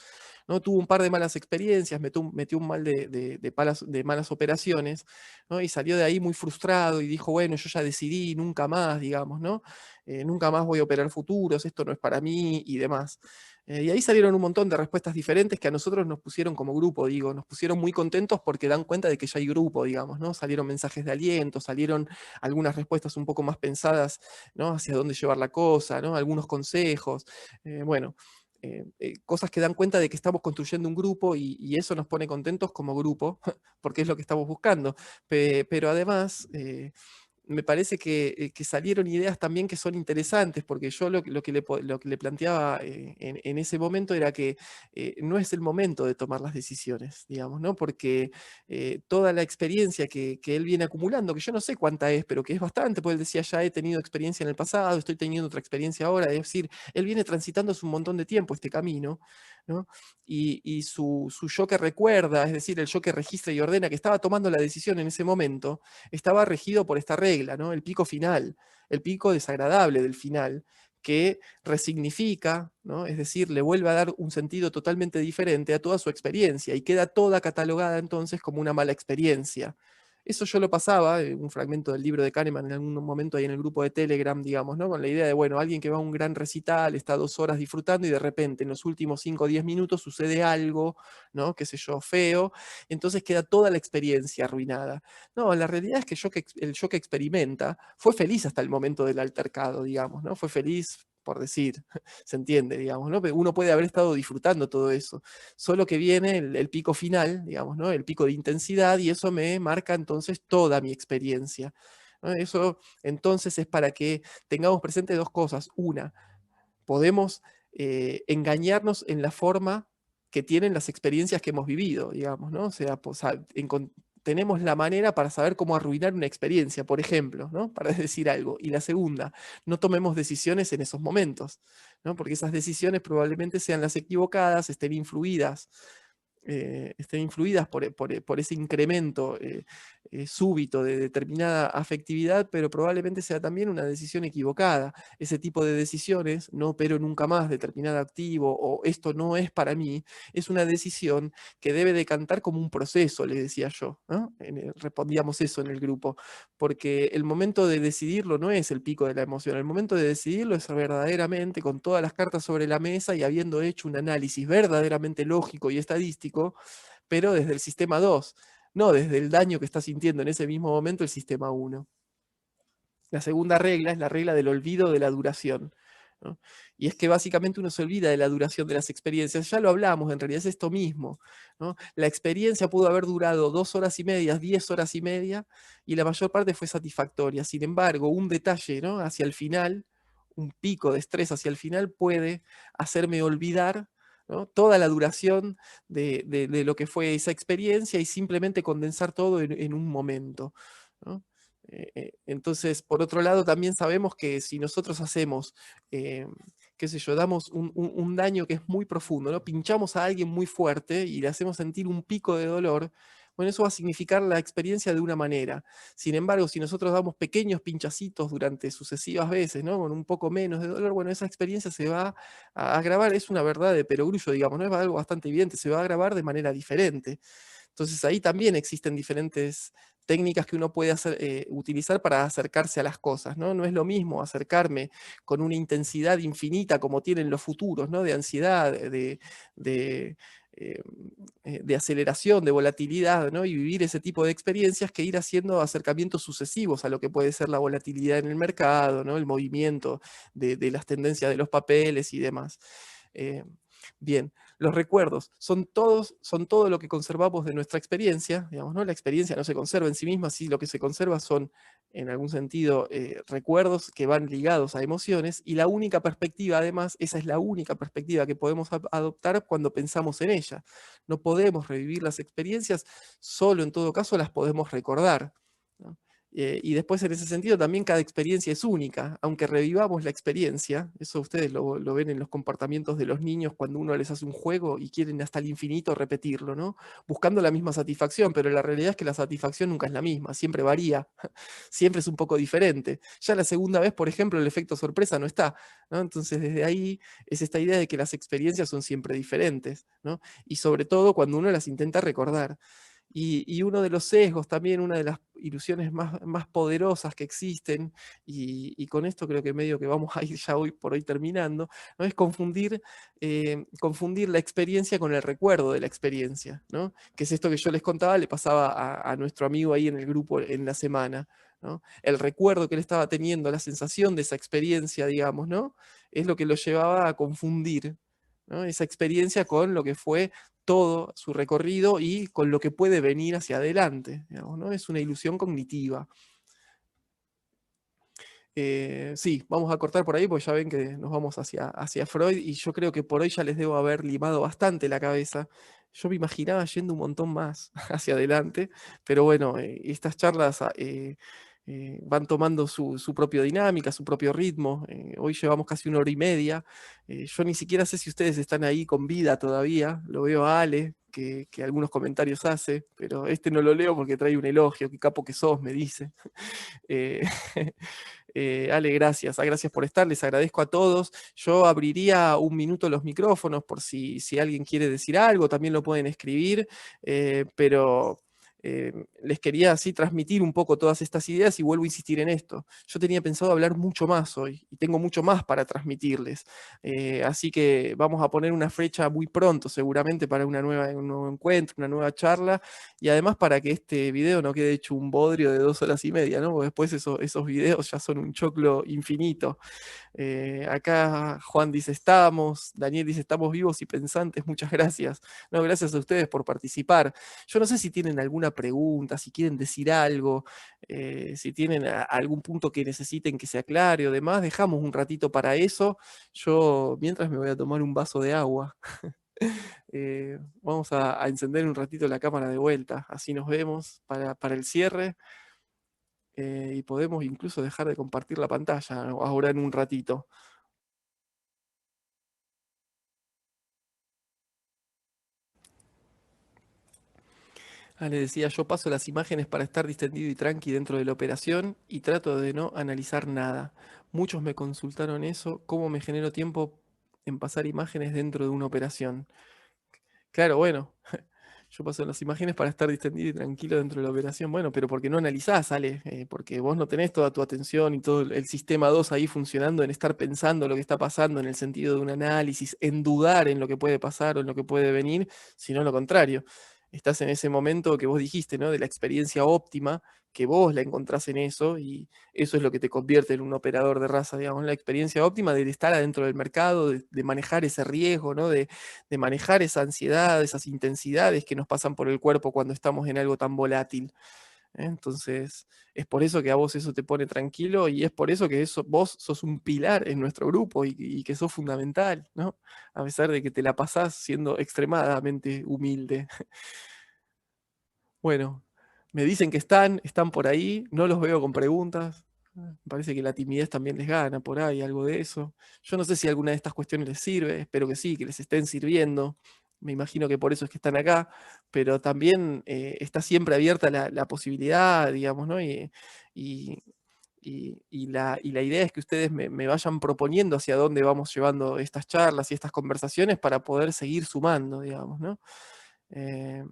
¿no? Tuvo un par de malas experiencias, metió un mal de malas operaciones, ¿no? Y salió de ahí muy frustrado y dijo, bueno, yo ya decidí, nunca más, digamos, ¿no? Nunca más voy a operar futuros, esto no es para mí y demás. Y ahí salieron un montón de respuestas diferentes que a nosotros nos pusieron como grupo, digo, nos pusieron muy contentos porque dan cuenta de que ya hay grupo, digamos, ¿no? Salieron mensajes de aliento, salieron algunas respuestas un poco más pensadas, ¿no? Hacia dónde llevar la cosa, ¿no? Algunos consejos, bueno. Cosas que dan cuenta de que estamos construyendo un grupo y eso nos pone contentos como grupo, porque es lo que estamos buscando. Pero además, me parece que salieron ideas también que son interesantes, porque yo lo que le planteaba en ese momento era que no es el momento de tomar las decisiones, digamos, ¿no? Porque toda la experiencia que él viene acumulando, que yo no sé cuánta es, pero que es bastante, pues él decía, ya he tenido experiencia en el pasado, estoy teniendo otra experiencia ahora, es decir, él viene transitando hace un montón de tiempo este camino, ¿no? Y su yo que recuerda, es decir, el yo que registra y ordena, que estaba tomando la decisión en ese momento, estaba regido por esta regla, ¿no? El pico final, el pico desagradable del final, que resignifica, ¿no? Es decir, le vuelve a dar un sentido totalmente diferente a toda su experiencia y queda toda catalogada entonces como una mala experiencia. Eso yo lo pasaba, un fragmento del libro de Kahneman en algún momento ahí en el grupo de Telegram, digamos, ¿no? Con la idea de, bueno, alguien que va a un gran recital, está 2 horas disfrutando y de repente en los últimos 5 o 10 minutos sucede algo, ¿no? Qué sé yo, feo, entonces queda toda la experiencia arruinada. No, la realidad es que el yo que experimenta fue feliz hasta el momento del altercado, digamos, ¿no? Fue feliz, por decir, se entiende, digamos, ¿no? Pero uno puede haber estado disfrutando todo eso, solo que viene el pico final, digamos, ¿no? El pico de intensidad y eso me marca entonces toda mi experiencia, ¿no? Eso entonces es para que tengamos presente dos cosas. Una, podemos engañarnos en la forma que tienen las experiencias que hemos vivido, digamos, ¿no? O sea, tenemos la manera para saber cómo arruinar una experiencia, por ejemplo, ¿no? Para decir algo. Y la segunda, no tomemos decisiones en esos momentos, ¿no? Porque esas decisiones probablemente sean las equivocadas, estén influidas por ese incremento súbito de determinada afectividad, pero probablemente sea también una decisión equivocada. Ese tipo de decisiones, no opero nunca más determinado activo o esto no es para mí, es una decisión que debe decantar como un proceso, le decía yo, ¿no? Respondíamos eso en el grupo, porque el momento de decidirlo no es el pico de la emoción, el momento de decidirlo es verdaderamente con todas las cartas sobre la mesa y habiendo hecho un análisis verdaderamente lógico y estadístico, pero desde el sistema 2, no desde el daño que está sintiendo en ese mismo momento el sistema 1. La segunda regla es la regla del olvido de la duración. ¿no? Y es que básicamente uno se olvida de la duración de las experiencias. Ya lo hablamos, en realidad es esto mismo, ¿no? La experiencia pudo haber durado 2 horas y media, 10 horas y media, y la mayor parte fue satisfactoria. Sin embargo, un detalle, ¿no? Hacia el final, un pico de estrés hacia el final puede hacerme olvidar, ¿no?, toda la duración de lo que fue esa experiencia y simplemente condensar todo en un momento, ¿no? Entonces, por otro lado, también sabemos que si nosotros hacemos, eh, qué sé yo, damos un daño que es muy profundo, ¿no? Pinchamos a alguien muy fuerte y le hacemos sentir un pico de dolor, bueno, eso va a significar la experiencia de una manera. Sin embargo, si nosotros damos pequeños pinchacitos durante sucesivas veces, ¿no?, con un poco menos de dolor, bueno, esa experiencia se va a grabar, es una verdad de perogrullo, digamos, ¿no? Es algo bastante evidente, se va a grabar de manera diferente. Entonces ahí también existen diferentes técnicas que uno puede utilizar para acercarse a las cosas, ¿no? No es lo mismo acercarme con una intensidad infinita como tienen los futuros, ¿no? De ansiedad, de, eh, de aceleración, de volatilidad, ¿no? Y vivir ese tipo de experiencias que ir haciendo acercamientos sucesivos a lo que puede ser la volatilidad en el mercado, ¿no? El movimiento de las tendencias de los papeles y demás. Eh, Bien, los recuerdos son todo lo que conservamos de nuestra experiencia, digamos, ¿no? La experiencia no se conserva en sí misma, sí, lo que se conserva son, en algún sentido, recuerdos que van ligados a emociones, y la única perspectiva, además, esa es la única perspectiva que podemos adoptar cuando pensamos en ella. No podemos revivir las experiencias, solo en todo caso las podemos recordar, ¿no? Y después, en ese sentido, también cada experiencia es única, aunque revivamos la experiencia. Eso ustedes lo ven en los comportamientos de los niños cuando uno les hace un juego y quieren hasta el infinito repetirlo, ¿no? Buscando la misma satisfacción, pero la realidad es que la satisfacción nunca es la misma, siempre varía, siempre es un poco diferente. Ya la segunda vez, por ejemplo, el efecto sorpresa no está, ¿no? Entonces, desde ahí es esta idea de que las experiencias son siempre diferentes, ¿no? Y sobre todo cuando uno las intenta recordar. Y uno de los sesgos también, una de las ilusiones más poderosas que existen, y con esto creo que medio que vamos a ir ya hoy por hoy terminando, ¿no?, es confundir la experiencia con el recuerdo de la experiencia, ¿no? Que es esto que yo les contaba, le pasaba a nuestro amigo ahí en el grupo en la semana, ¿no? El recuerdo que él estaba teniendo, la sensación de esa experiencia, digamos, ¿no?, es lo que lo llevaba a confundir, ¿no?, esa experiencia con lo que fue todo su recorrido y con lo que puede venir hacia adelante, digamos, ¿no? Es una ilusión cognitiva. Sí, vamos a cortar por ahí porque ya ven que nos vamos hacia Freud, y yo creo que por hoy ya les debo haber limado bastante la cabeza. Yo me imaginaba yendo un montón más hacia adelante, pero bueno, estas charlas van tomando su propia dinámica, su propio ritmo. Hoy llevamos casi 1 hora y media. Yo ni siquiera sé si ustedes están ahí con vida todavía. Lo veo a Ale, que algunos comentarios hace, pero este no lo leo porque trae un elogio. Qué capo que sos, me dice. Eh, Ale, gracias, gracias por estar, les agradezco a todos. Yo abriría un minuto los micrófonos por si alguien quiere decir algo, también lo pueden escribir, pero les quería así transmitir un poco todas estas ideas, y vuelvo a insistir en esto. Yo tenía pensado hablar mucho más hoy y tengo mucho más para transmitirles, así que vamos a poner una fecha muy pronto seguramente para un nuevo encuentro, una nueva charla, y además para que este video no quede hecho un bodrio de 2 horas y media, ¿no? Porque después esos videos ya son un choclo infinito. Acá Juan dice, Daniel dice, estamos vivos y pensantes, muchas gracias. No, gracias a ustedes por participar. Yo no sé si tienen alguna pregunta, si quieren decir algo, si tienen algún punto que necesiten que se aclare o demás, dejamos un ratito para eso. Yo mientras me voy a tomar un vaso de agua. Vamos a encender un ratito la cámara de vuelta, así nos vemos para el cierre, y podemos incluso dejar de compartir la pantalla ahora en un ratito. Le decía, yo paso las imágenes para estar distendido y tranqui dentro de la operación y trato de no analizar nada. Muchos me consultaron eso, cómo me genero tiempo en pasar imágenes dentro de una operación. Claro, bueno, yo paso las imágenes para estar distendido y tranquilo dentro de la operación. Bueno, pero porque no analizás, Ale, porque vos no tenés toda tu atención y todo el sistema 2 ahí funcionando en estar pensando lo que está pasando en el sentido de un análisis, en dudar en lo que puede pasar o en lo que puede venir, sino lo contrario. estás en ese momento que vos dijiste, ¿no? De la experiencia óptima, que vos la encontrás en eso, y eso es lo que te convierte en un operador de raza, digamos, la experiencia óptima de estar adentro del mercado, de manejar ese riesgo, ¿no? De manejar esa ansiedad, esas intensidades que nos pasan por el cuerpo cuando estamos en algo tan volátil. Entonces, es por eso que a vos eso te pone tranquilo y es por eso que vos sos un pilar en nuestro grupo y que sos fundamental, ¿no? A pesar de que te la pasás siendo extremadamente humilde. Bueno, me dicen que están por ahí, no los veo con preguntas. Me parece que la timidez también les gana por ahí, algo de eso. Yo no sé si alguna de estas cuestiones les sirve, espero que sí, que les estén sirviendo. Me imagino que por eso es que están acá, pero también está siempre abierta la posibilidad, digamos, ¿no? Y- y la idea es que ustedes me vayan proponiendo hacia dónde vamos llevando estas charlas y estas conversaciones para poder seguir sumando, digamos, ¿no? Em,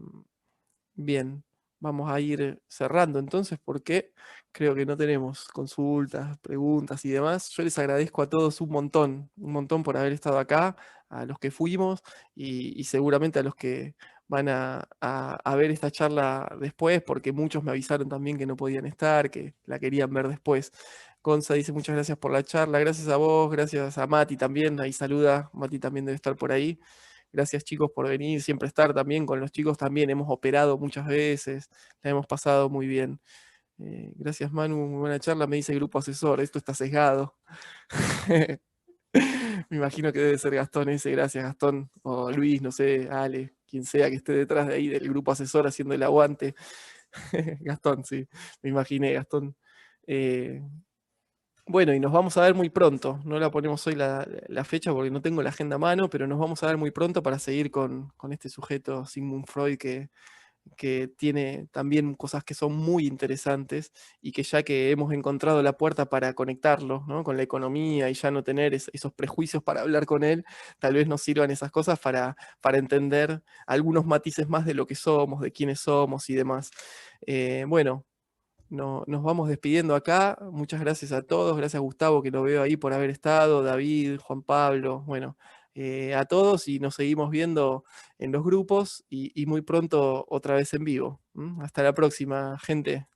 Bien, vamos a ir cerrando entonces porque creo que no tenemos consultas, preguntas y demás. Yo les agradezco a todos un montón por haber estado acá, a los que fuimos y seguramente a los que van a ver esta charla después, porque muchos me avisaron también que no podían estar, que la querían ver después. Gonza dice muchas gracias por la charla, gracias a vos, gracias a Mati también, ahí saluda, Mati también debe estar por ahí. Gracias chicos por venir, siempre estar también con los chicos también. Hemos operado muchas veces, la hemos pasado muy bien. Gracias Manu, muy buena charla, me dice el grupo asesor, esto está sesgado. Me imagino que debe ser Gastón ese, gracias Gastón, o Luis, no sé, Ale, quien sea que esté detrás de ahí del grupo asesor haciendo el aguante. Gastón, sí, me imaginé, Gastón. Eh, bueno, y nos vamos a ver muy pronto. No la ponemos hoy la fecha porque no tengo la agenda a mano, pero nos vamos a ver muy pronto para seguir con este sujeto, Sigmund Freud, que tiene también cosas que son muy interesantes y que ya que hemos encontrado la puerta para conectarlo, ¿no? Con la economía y ya no tener esos prejuicios para hablar con él, tal vez nos sirvan esas cosas para entender algunos matices más de lo que somos, de quiénes somos y demás. Bueno, nos vamos despidiendo acá. Muchas gracias a todos. Gracias Gustavo, que lo veo ahí por haber estado. David, Juan Pablo, bueno, a todos y nos seguimos viendo en los grupos y muy pronto otra vez en vivo. ¿M? Hasta la próxima, gente.